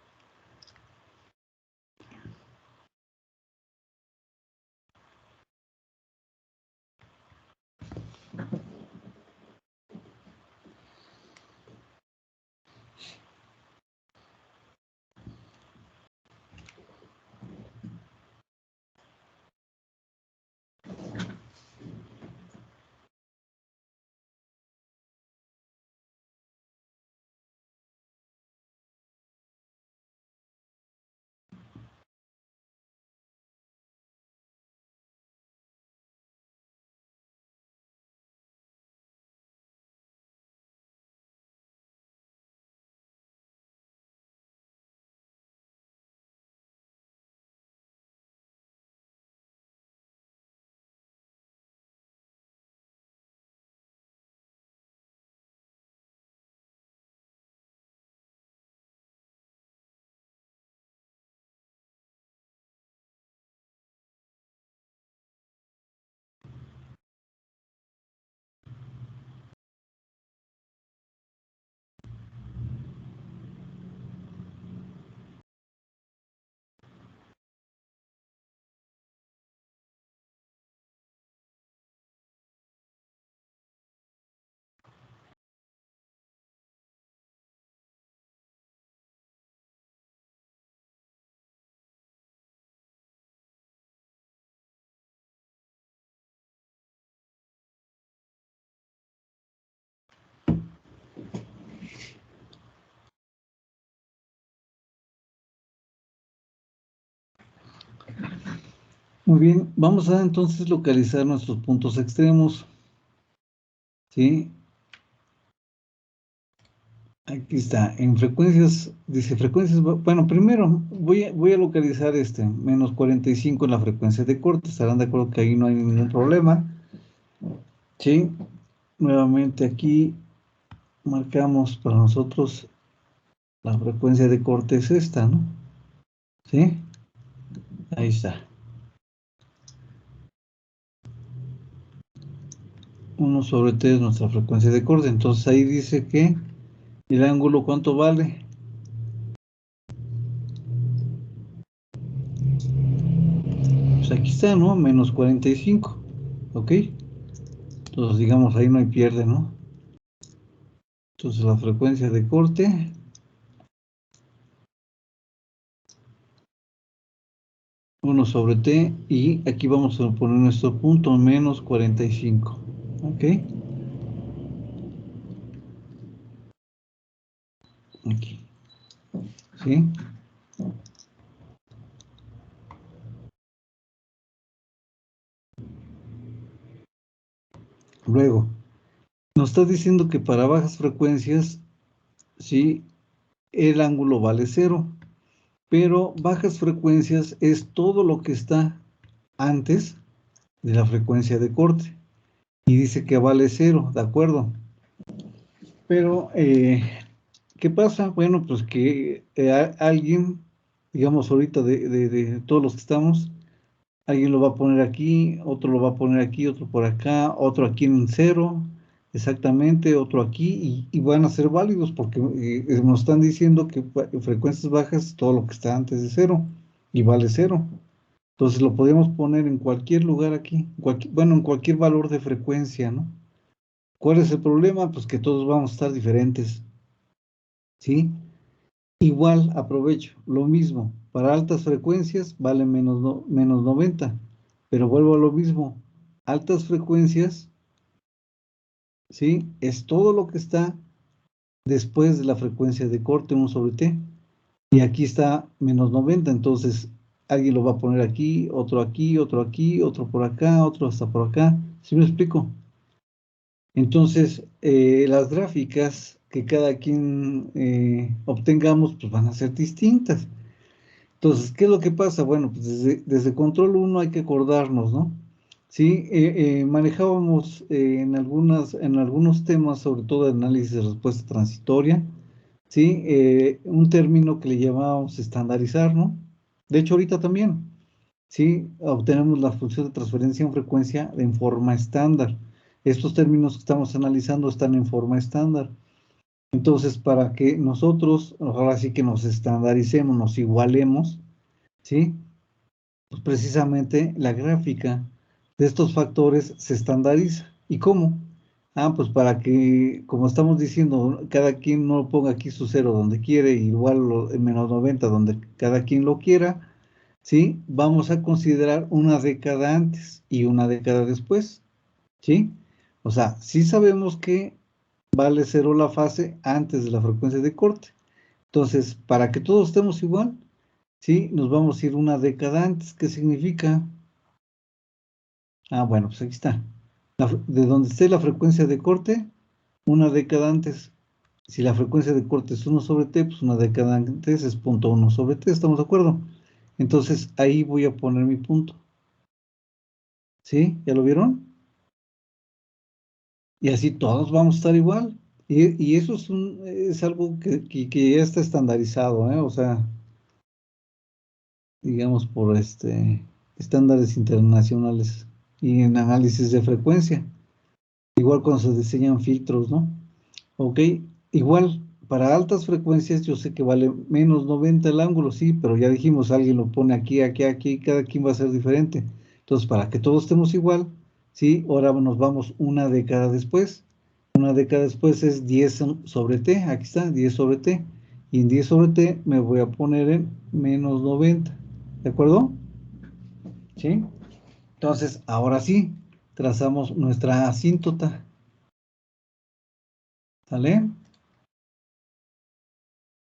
Muy bien, vamos a entonces localizar nuestros puntos extremos. ¿Sí? Aquí está, en frecuencias, dice frecuencias, bueno, primero voy a localizar menos 45 en la frecuencia de corte, estarán de acuerdo que ahí no hay ningún problema. ¿Sí? Nuevamente aquí marcamos para nosotros la frecuencia de corte es esta, ¿no? ¿Sí? Ahí está. 1/T es nuestra frecuencia de corte, entonces ahí dice que el ángulo, ¿cuánto vale? Pues aquí está, ¿no? Menos 45, ¿ok? Entonces, digamos, ahí no hay pierde, ¿no? Entonces, la frecuencia de corte, 1/T, y aquí vamos a poner nuestro punto, menos 45, ¿ok? Aquí, ¿sí? Luego, nos está diciendo que para bajas frecuencias, ¿sí? El ángulo vale 0, pero bajas frecuencias es todo lo que está antes de la frecuencia de corte, y dice que vale 0, ¿de acuerdo? Pero, ¿qué pasa? Bueno, pues que alguien, digamos ahorita de todos los que estamos, alguien lo va a poner aquí, otro lo va a poner aquí, otro por acá, otro aquí en 0, exactamente, otro aquí, y van a ser válidos porque nos están diciendo que frecuencias bajas es todo lo que está antes de 0 y vale 0. Entonces lo podemos poner en cualquier lugar aquí, bueno, en cualquier valor de frecuencia, ¿no? ¿Cuál es el problema? Pues que todos vamos a estar diferentes, ¿sí? Igual, aprovecho, lo mismo, para altas frecuencias vale menos 90, pero vuelvo a lo mismo, altas frecuencias, ¿sí? Es todo lo que está después de la frecuencia de corte, 1/T, y aquí está menos 90, entonces alguien lo va a poner aquí, otro aquí, otro aquí, otro por acá, otro hasta por acá, ¿sí me explico? Entonces, las gráficas que cada quien obtengamos, pues van a ser distintas. Entonces, ¿qué es lo que pasa? Bueno, pues desde control 1 hay que acordarnos, ¿no? Sí, manejábamos en algunos temas, sobre todo de análisis de respuesta transitoria, ¿sí? Un término que le llamábamos estandarizar, ¿no? De hecho, ahorita también, ¿sí? Obtenemos la función de transferencia en frecuencia en forma estándar. Estos términos que estamos analizando están en forma estándar. Entonces, para que nosotros, ahora sí que nos estandaricemos, nos igualemos, ¿sí? Pues precisamente la gráfica de estos factores se estandariza. ¿Y cómo? Ah, pues para que, como estamos diciendo, cada quien no ponga aquí su 0 donde quiere, igual en menos 90 donde cada quien lo quiera, ¿sí? Vamos a considerar una década antes y una década después, ¿sí? O sea, sí sabemos que vale 0 la fase antes de la frecuencia de corte. Entonces, para que todos estemos igual, ¿sí? Nos vamos a ir una década antes. ¿Qué significa? Ah, bueno, pues aquí está. De donde esté la frecuencia de corte, una década antes. Si la frecuencia de corte es 1/T, pues una década antes es 0.1/T, ¿estamos de acuerdo? Entonces, ahí voy a poner mi punto. ¿Sí? ¿Ya lo vieron? Y así todos vamos a estar igual. Y eso es algo que ya está estandarizado, ¿eh? O sea, digamos, por estándares internacionales y en análisis de frecuencia. Igual cuando se diseñan filtros, ¿no? Ok, igual, para altas frecuencias yo sé que vale menos 90 el ángulo, sí, pero ya dijimos, alguien lo pone aquí, aquí, aquí, cada quien va a ser diferente. Entonces, para que todos estemos igual, sí, ahora nos vamos una década después. Una década después es 10/T, aquí está, 10/T. Y en 10/T me voy a poner en menos 90, ¿de acuerdo? ¿Sí? Entonces, ahora sí, trazamos nuestra asíntota, ¿sale?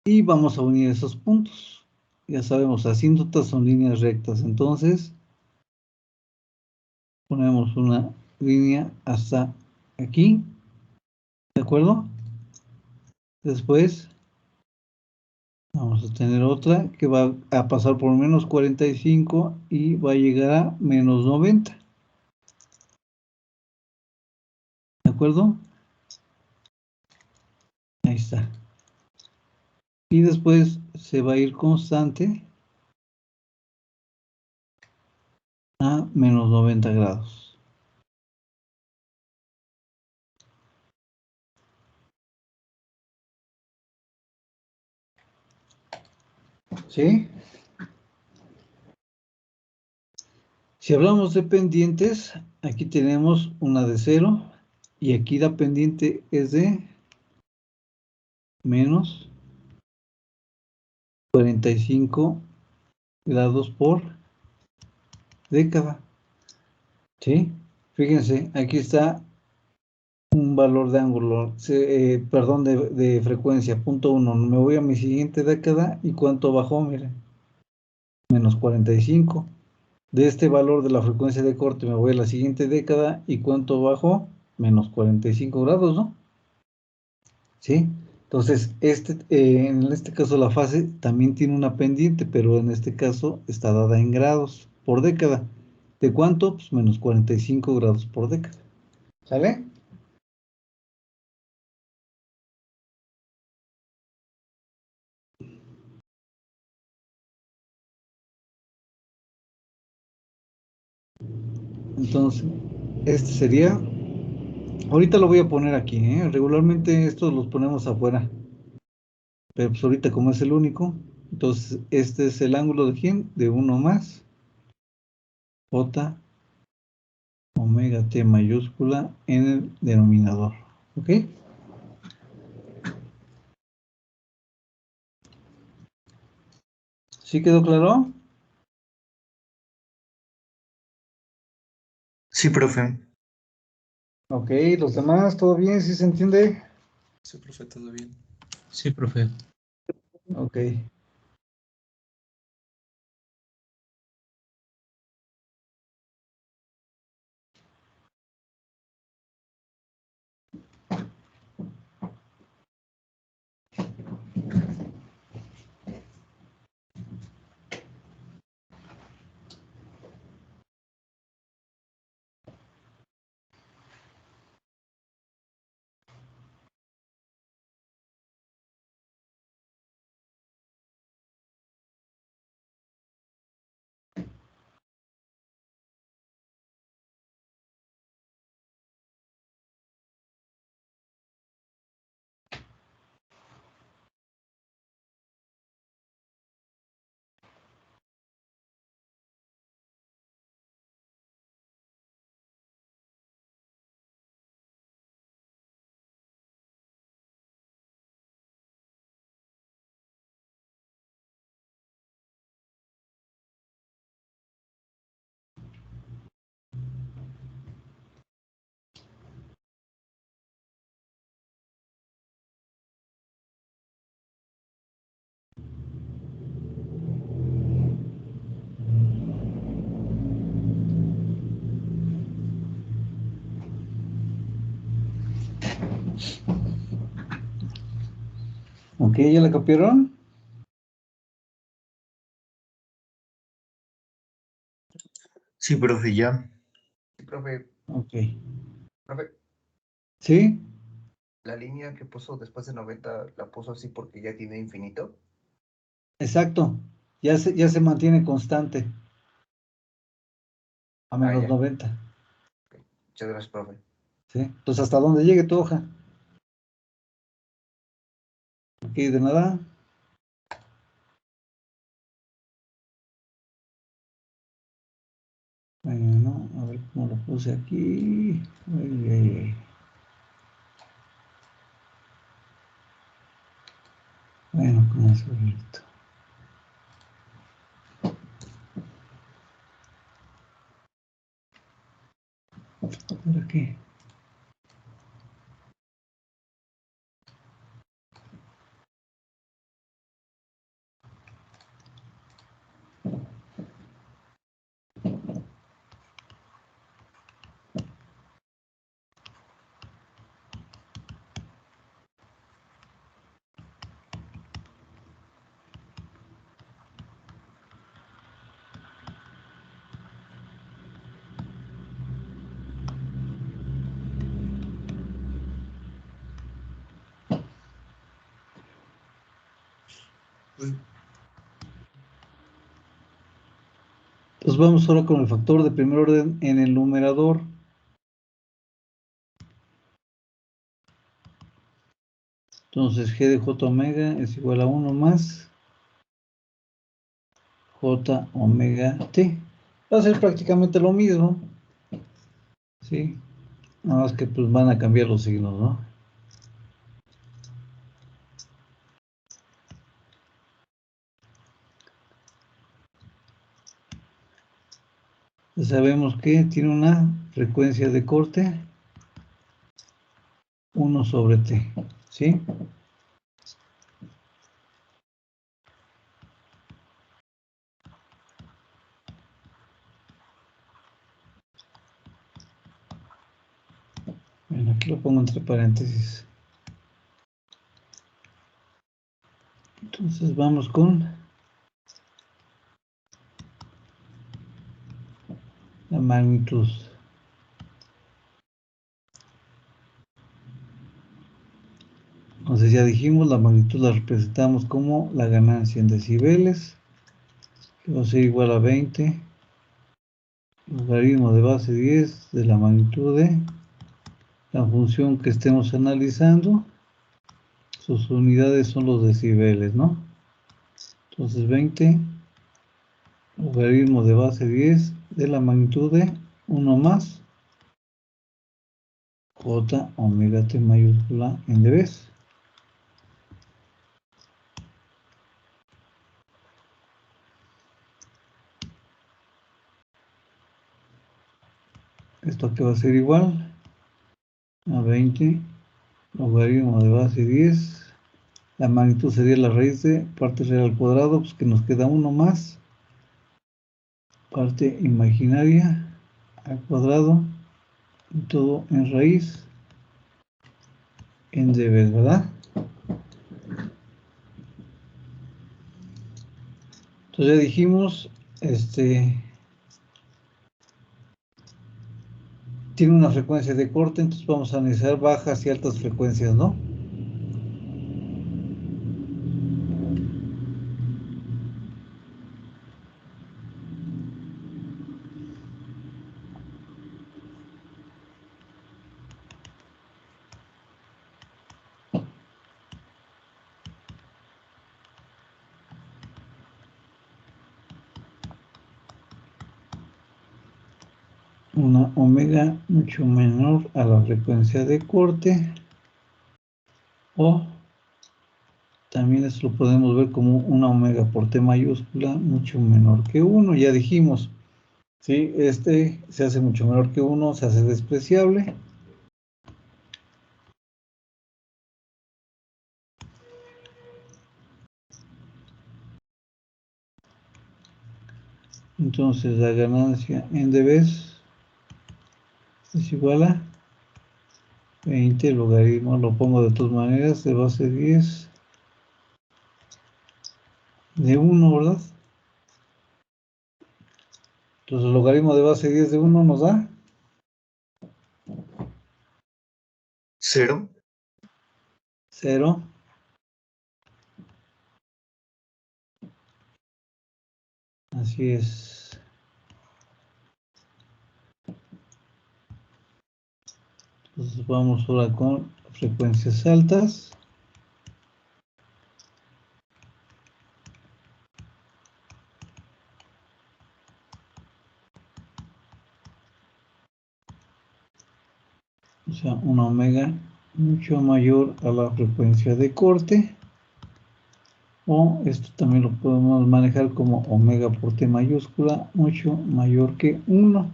Y vamos a unir esos puntos. Ya sabemos, asíntotas son líneas rectas, entonces ponemos una línea hasta aquí, ¿de acuerdo? Después vamos a tener otra que va a pasar por menos 45 y va a llegar a menos 90, ¿de acuerdo? Ahí está. Y después se va a ir constante a menos 90 grados. ¿Sí? Si hablamos de pendientes, aquí tenemos una de 0 y aquí la pendiente es de menos 45 grados por década. ¿Sí? Fíjense, aquí está un valor de ángulo, perdón, de frecuencia, punto 1. Me voy a mi siguiente década y ¿cuánto bajó? Miren, menos 45. De este valor de la frecuencia de corte me voy a la siguiente década y ¿cuánto bajó? Menos 45 grados, ¿no? ¿Sí? Entonces, en este caso la fase también tiene una pendiente, pero en este caso está dada en grados por década. ¿De cuánto? Pues menos 45 grados por década. ¿Sale? Entonces, este sería... Ahorita lo voy a poner aquí, ¿eh? Regularmente estos los ponemos afuera. Pero pues ahorita como es el único, entonces este es el ángulo de ¿quién? De 1 más J omega T mayúscula en el denominador. ¿Ok? ¿Sí quedó claro? Sí, profe. Ok, los demás, ¿todo bien? ¿Sí se entiende? Sí, profe, todo bien. Sí, profe. Ok. Ok, ¿ya la copiaron? Sí, profe, ya. Sí, profe, Ok. profe, ¿Sí? la línea que puso después de 90 la puso así porque ya tiene infinito. Exacto. Ya se mantiene constante a Ah, menos ya. 90. Ok. Muchas gracias, profe. ¿Sí? Entonces, hasta donde llegue tu hoja. Ok, de nada. Bueno, a ver cómo lo puse aquí. Ay, ay, ay. Bueno, ¿cómo se ve esto? Por aquí. Pues vamos ahora con el factor de primer orden en el numerador. Entonces G de J omega es igual a 1 más J omega T. Va a ser prácticamente lo mismo. ¿Sí? Nada más que pues van a cambiar los signos, ¿no? Ya sabemos que tiene una frecuencia de corte 1 sobre T. ¿Sí? Bueno, aquí lo pongo entre paréntesis. Entonces vamos con la magnitud. Entonces ya dijimos, la magnitud la representamos como la ganancia en decibeles, que va a ser igual a 20 logaritmo de base 10 de la magnitud de la función que estemos analizando. Sus unidades son los decibeles, ¿no? Entonces 20 logaritmo de base 10 de la magnitud de 1 más J omega T mayúscula en dBs. Esto que va a ser igual a 20 logaritmo de base 10. La magnitud sería la raíz de parte real al cuadrado, pues que nos queda 1 más parte imaginaria al cuadrado y todo en raíz en dB, ¿verdad? Entonces ya dijimos, tiene una frecuencia de corte, entonces vamos a analizar bajas y altas frecuencias, ¿no? Una omega mucho menor a la frecuencia de corte, o también esto lo podemos ver como una omega por T mayúscula mucho menor que 1, ya dijimos, ¿sí? Se hace mucho menor que 1, se hace despreciable. Entonces la ganancia en dBs es igual a 20 logaritmo, lo pongo de todas maneras, de base 10 de 1, ¿verdad? Entonces el logaritmo de base 10 de 1 nos da 0. 0. Así es. Entonces vamos ahora con frecuencias altas. O sea, una omega mucho mayor a la frecuencia de corte. O esto también lo podemos manejar como omega por T mayúscula mucho mayor que 1.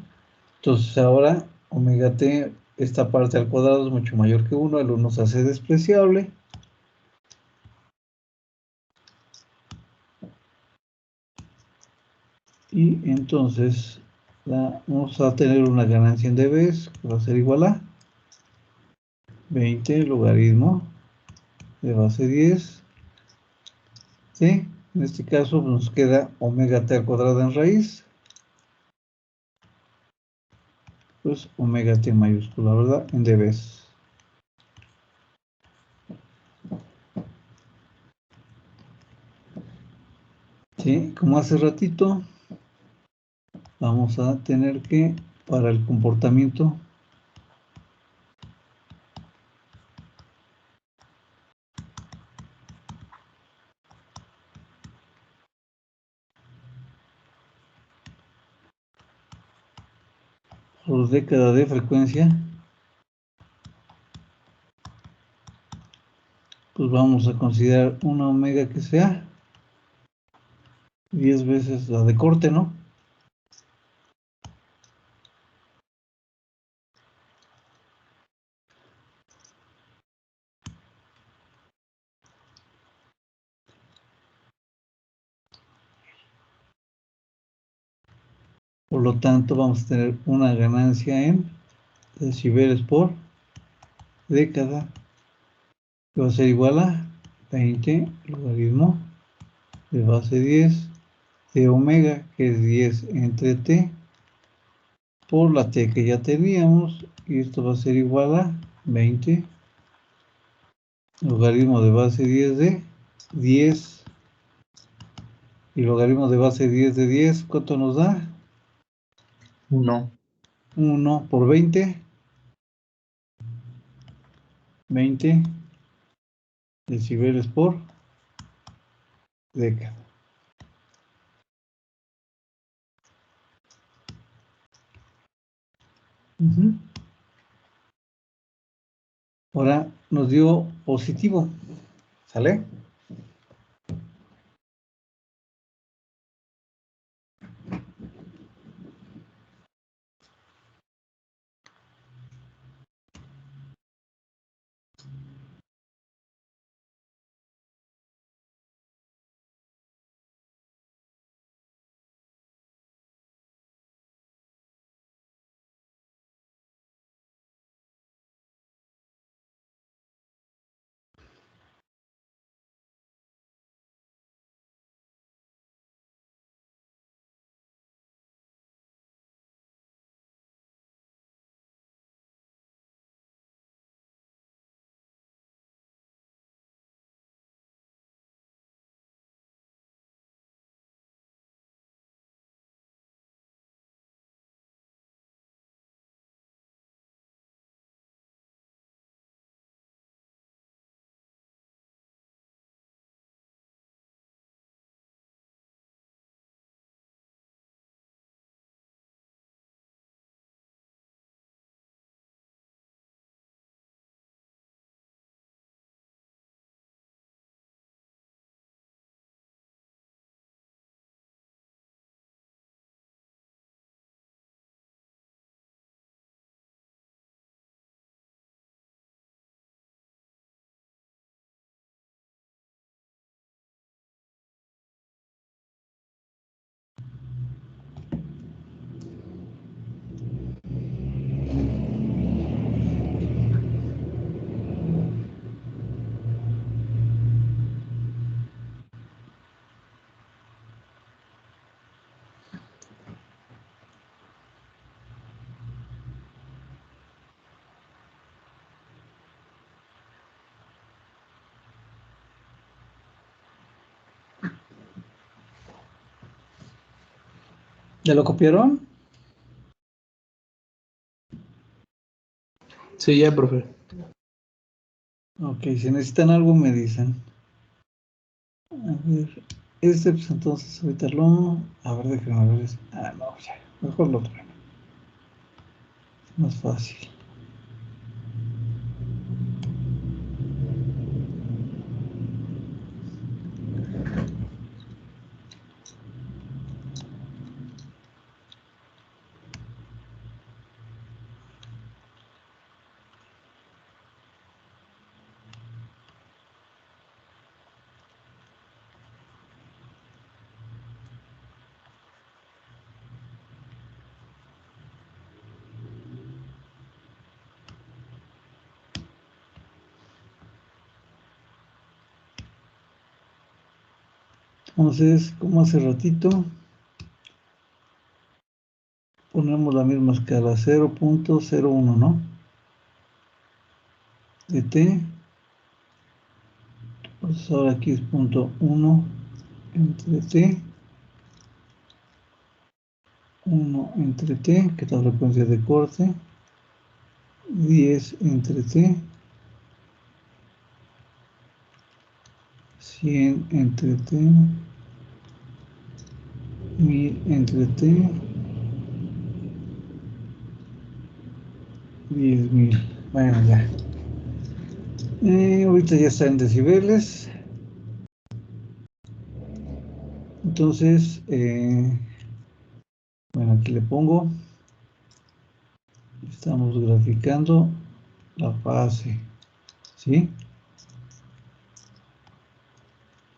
Entonces ahora omega T, esta parte al cuadrado es mucho mayor que 1. El 1 se hace despreciable. Y entonces vamos a tener una ganancia en dBs que va a ser igual a 20 logaritmo de base 10. ¿Sí? En este caso nos queda omega T al cuadrado en raíz. Pues omega T mayúscula, ¿verdad? En dBs. Sí, como hace ratito, vamos a tener que, para el comportamiento, por década de frecuencia, pues vamos a considerar una omega que sea 10 veces la de corte, ¿no? Por lo tanto, vamos a tener una ganancia en decibeles por década, que va a ser igual a 20 logaritmo de base 10 de omega, que es 10 entre t, por la t que ya teníamos, y esto va a ser igual a 20 logaritmo de base 10 de 10, y logaritmo de base 10 de 10, ¿cuánto nos da? 1. 1 por 20, 20 decibeles por década. Ahora nos dio positivo, ¿sale? ¿Ya lo copiaron? Sí, ya, profe. Ok, si necesitan algo me dicen. A ver, pues entonces ahorita a ver, déjenme ver. No, ya, mejor lo otro. Es más fácil. Entonces, como hace ratito, ponemos la misma escala, 0.01, ¿no? De t. Pues ahora aquí es 0.1 entre t. 1 entre t, que es la frecuencia de corte, 10 entre t, 100 entre t, 1000 entre t, 10.000. Bueno, ya. Ahorita ya está en decibeles. Entonces, bueno, aquí le pongo. Estamos graficando la fase, ¿sí?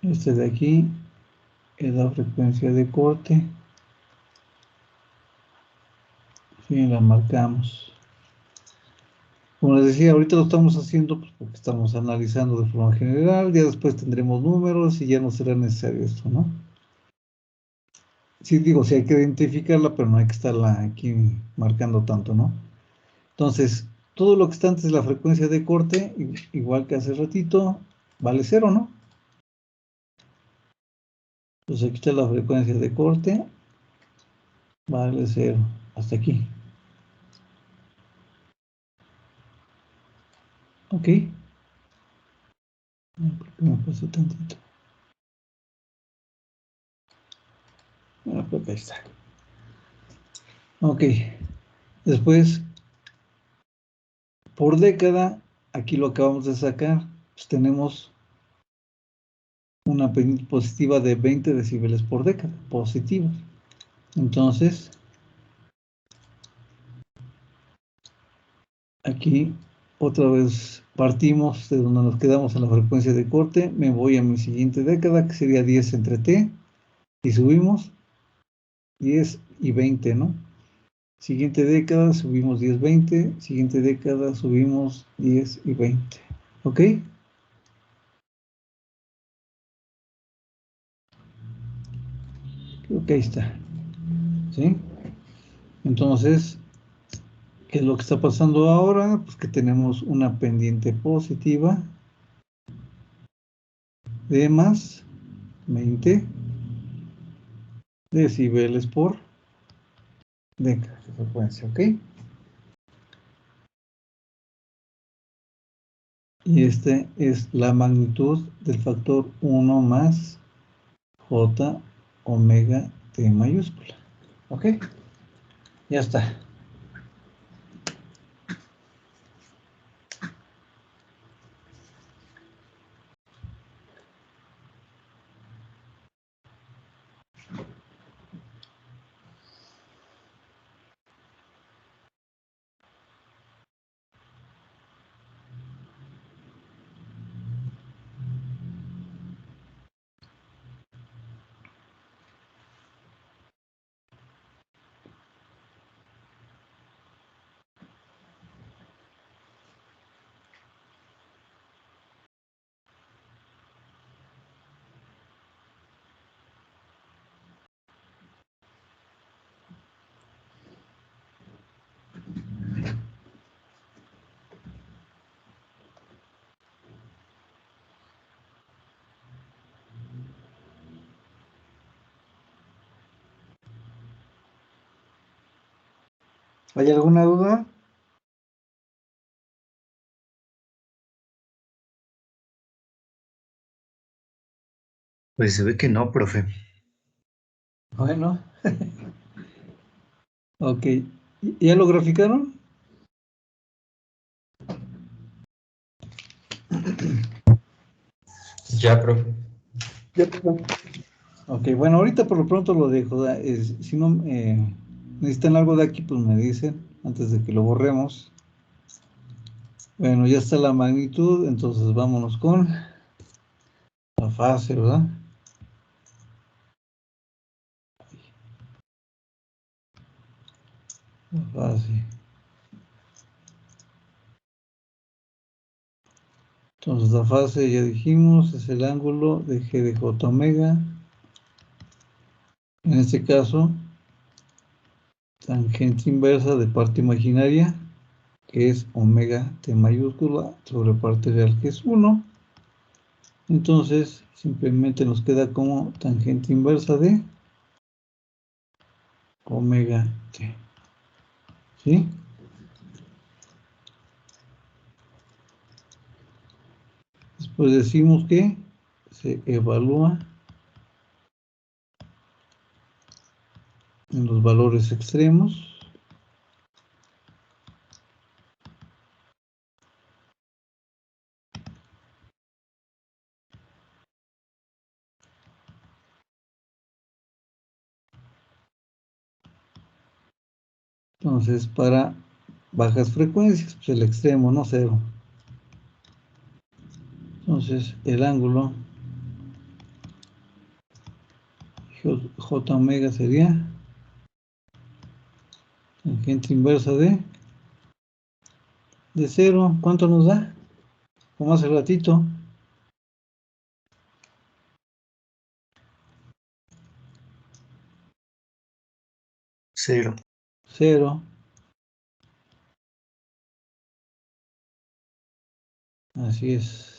Este de aquí es la frecuencia de corte. Sí, la marcamos. Como les decía, ahorita lo estamos haciendo pues, porque estamos analizando de forma general. Ya después tendremos números y ya no será necesario esto, ¿no? Sí, digo, sí hay que identificarla, pero no hay que estarla aquí marcando tanto, ¿no? Entonces, todo lo que está antes de la frecuencia de corte, igual que hace ratito, vale 0, ¿no? Entonces aquí está la frecuencia de corte, vale 0, hasta aquí. Ok. ¿Por qué me pasó tantito? Bueno, pues ahí está. Ok. Después, por década, aquí lo acabamos de sacar, pues tenemos una pendiente positiva de 20 decibeles por década, positivos. Entonces, aquí otra vez partimos de donde nos quedamos en la frecuencia de corte, me voy a mi siguiente década, que sería 10 entre t, y subimos 10 y 20, ¿no? Siguiente década subimos 10, 20, siguiente década subimos 10 y 20, ¿ok? Creo que ahí está, ¿sí? Entonces, ¿qué es lo que está pasando ahora? Pues que tenemos una pendiente positiva de más 20 decibeles por década de frecuencia, ¿ok? Y este es la magnitud del factor 1 más J omega T mayúscula, ¿ok? Ya está. ¿Hay alguna duda? Pues se ve que no, profe. Bueno. Ok. ¿Ya lo graficaron? Ya, profe. Ya, profe. Ok, bueno, ahorita por lo pronto lo dejo. Si no necesitan algo de aquí, pues me dicen antes de que lo borremos. Bueno, ya está la magnitud, entonces vámonos con la fase, ¿verdad? La fase. Entonces la fase, ya dijimos, es el ángulo de G de J omega. En este caso, tangente inversa de parte imaginaria, que es omega T mayúscula sobre parte real, que es 1. Entonces, simplemente nos queda como tangente inversa de omega t. ¿Sí? Después decimos que se evalúa en los valores extremos. Entonces, para bajas frecuencias, pues el extremo, no cero. Entonces, el ángulo J omega sería tangente inversa de cero. ¿Cuánto nos da? Como hace ratito. 0. 0. Así es.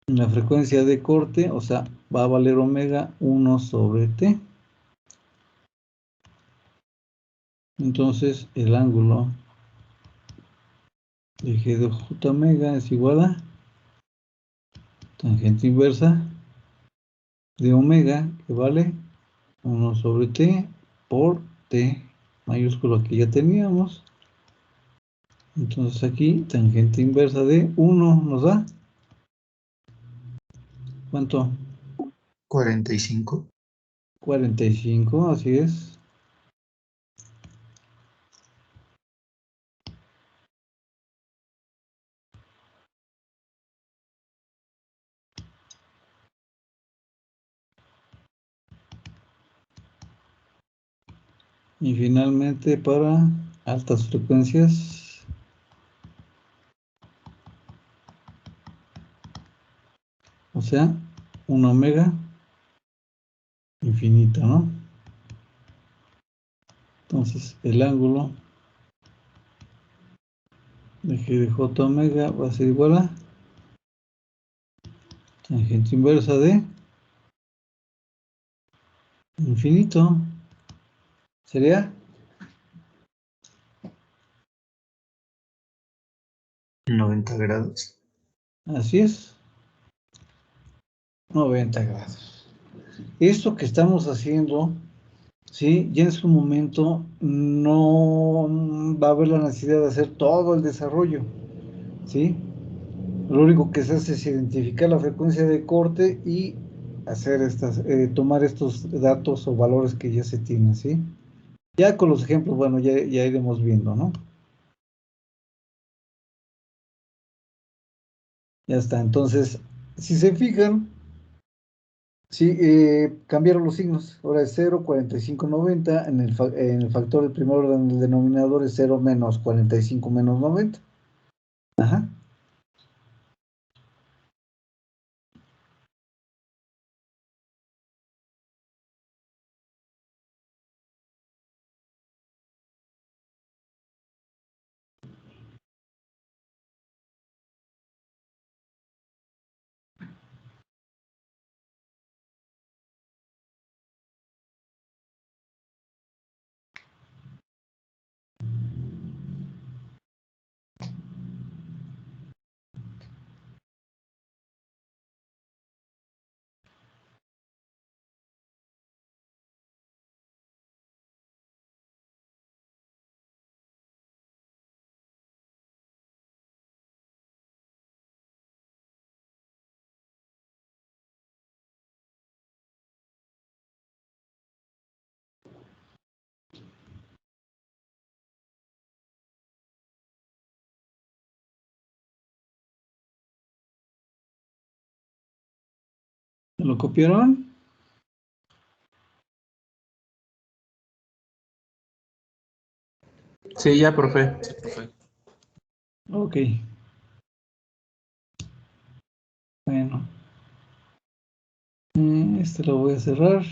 La frecuencia de corte, o sea, va a valer omega 1 sobre t. Entonces, el ángulo de G de J omega es igual a tangente inversa de omega, que vale 1 sobre t por t mayúscula que ya teníamos. Entonces aquí, tangente inversa de 1 nos da, ¿cuánto? 45. 45, así es. Y finalmente para altas frecuencias, o sea, un omega infinito, ¿no? Entonces el ángulo de G de J omega va a ser igual a tangente inversa de infinito. ¿Sería? 90 grados. Así es. 90 grados. Esto que estamos haciendo, ¿sí? Ya en su momento no va a haber la necesidad de hacer todo el desarrollo, ¿sí? Lo único que se hace es identificar la frecuencia de corte y hacer tomar estos datos o valores que ya se tienen, ¿sí? Ya con los ejemplos, bueno, ya iremos viendo, ¿no? Ya está. Entonces, si se fijan, sí, cambiaron los signos. Ahora es 0, 45, 90. En el factor del primer orden del denominador es 0 menos 45 menos 90. Ajá. ¿Lo copiaron? Sí, ya, profe. Ok. Bueno. Este lo voy a cerrar.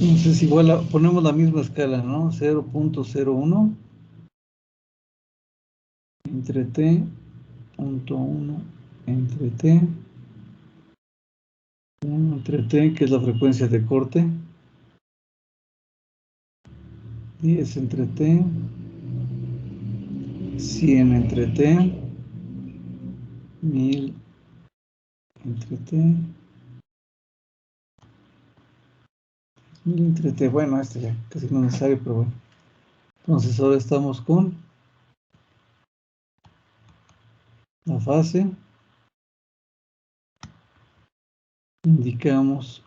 Entonces igual ponemos la misma escala, ¿no? 0.01 entre t, punto 1 entre t, 1 entre t, que es la frecuencia de corte, 10 entre t, 100 entre t, 1000 entre t, 1000 entre t. Bueno, este ya casi no es necesario, pero bueno. Entonces ahora estamos con la fase. Indicamos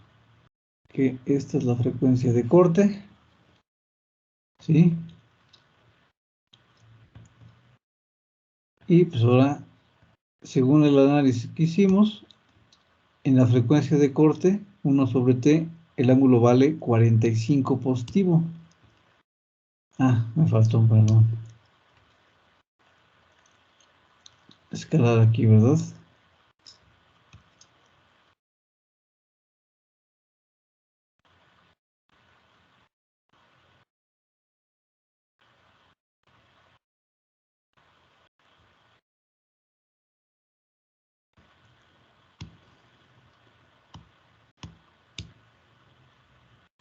que esta es la frecuencia de corte, ¿sí? Y pues ahora, según el análisis que hicimos, en la frecuencia de corte, 1 sobre t, el ángulo vale 45 positivo. Ah, me faltó un perdón. Escalar aquí, ¿verdad?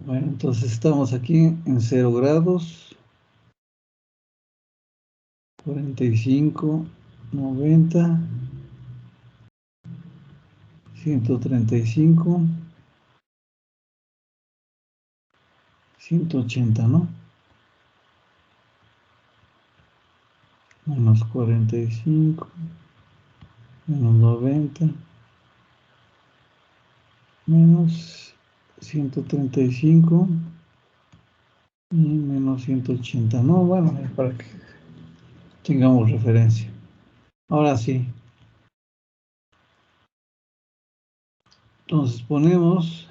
Bueno, entonces estamos aquí en 0 grados, 45, 90, 135, 180, ¿no? Menos 45, menos 90, menos 135 y menos 180. No, bueno, para que tengamos referencia. Ahora sí. Entonces ponemos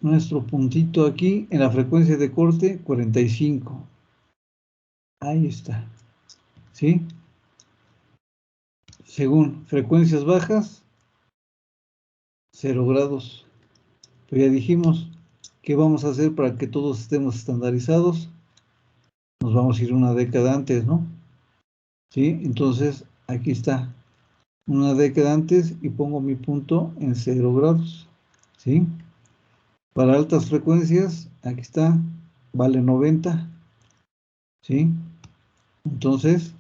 nuestro puntito aquí en la frecuencia de corte 45. Ahí está. ¿Sí? Según frecuencias bajas, 0 grados. Pero ya dijimos, ¿qué vamos a hacer para que todos estemos estandarizados? Nos vamos a ir una década antes, ¿no? ¿Sí? Entonces, aquí está. Una década antes y pongo mi punto en 0 grados. ¿Sí? Para altas frecuencias, aquí está, vale 90. ¿Sí? Entonces,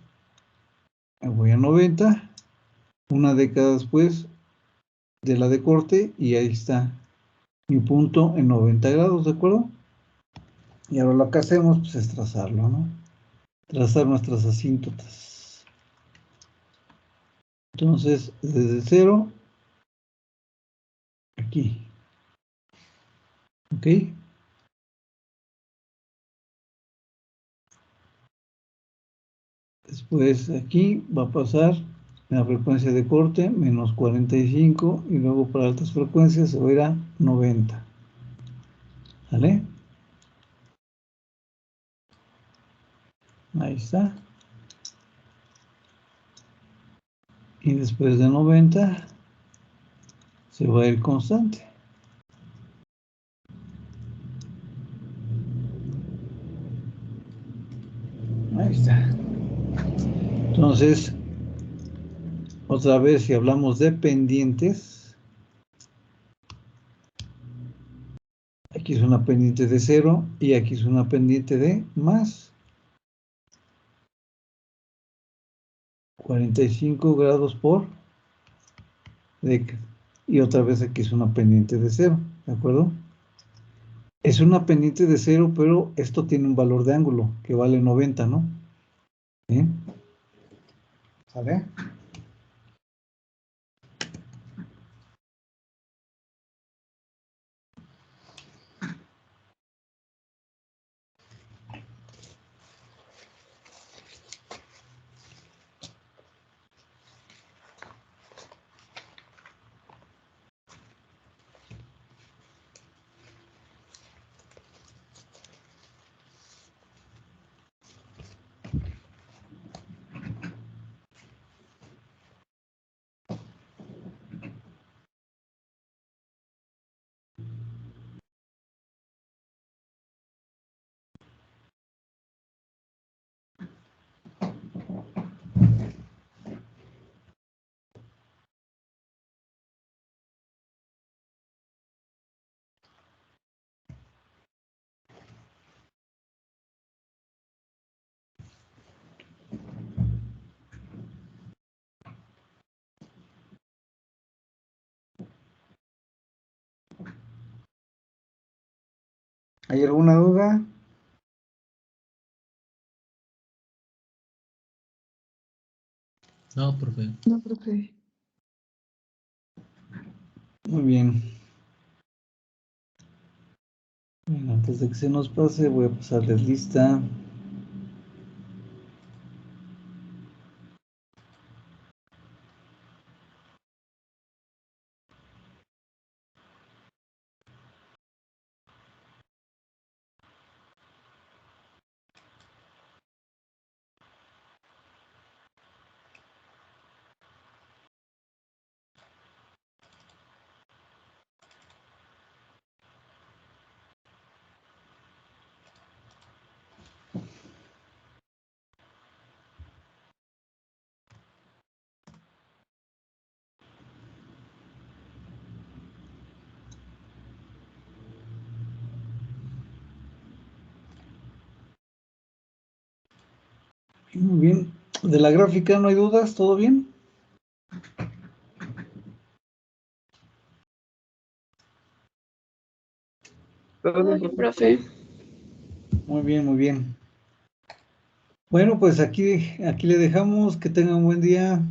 me voy a 90. Una década después de la de corte y ahí está mi punto en 90 grados, ¿de acuerdo? Y ahora lo que hacemos pues, es trazarlo, ¿no? Trazar nuestras asíntotas. Entonces, desde 0, aquí. ¿Ok? Después aquí va a pasar la frecuencia de corte, menos 45, y luego para altas frecuencias se va a ir a 90. ¿Vale? Ahí está. Y después de 90 se va a ir constante. Ahí está. Entonces, otra vez, si hablamos de pendientes, aquí es una pendiente de 0 y aquí es una pendiente de más 45 grados por década. Y otra vez aquí es una pendiente de 0, ¿de acuerdo? Es una pendiente de 0, pero esto tiene un valor de ángulo que vale 90, ¿no? ¿Sí? ¿Sale? ¿Hay alguna duda? No, profe. No, profe. Muy bien. Bueno, antes de que se nos pase, voy a pasarles lista. Muy bien. De la gráfica no hay dudas, ¿todo bien? Todo bien, profe. Muy bien, muy bien. Bueno, pues aquí le dejamos. Que tengan un buen día.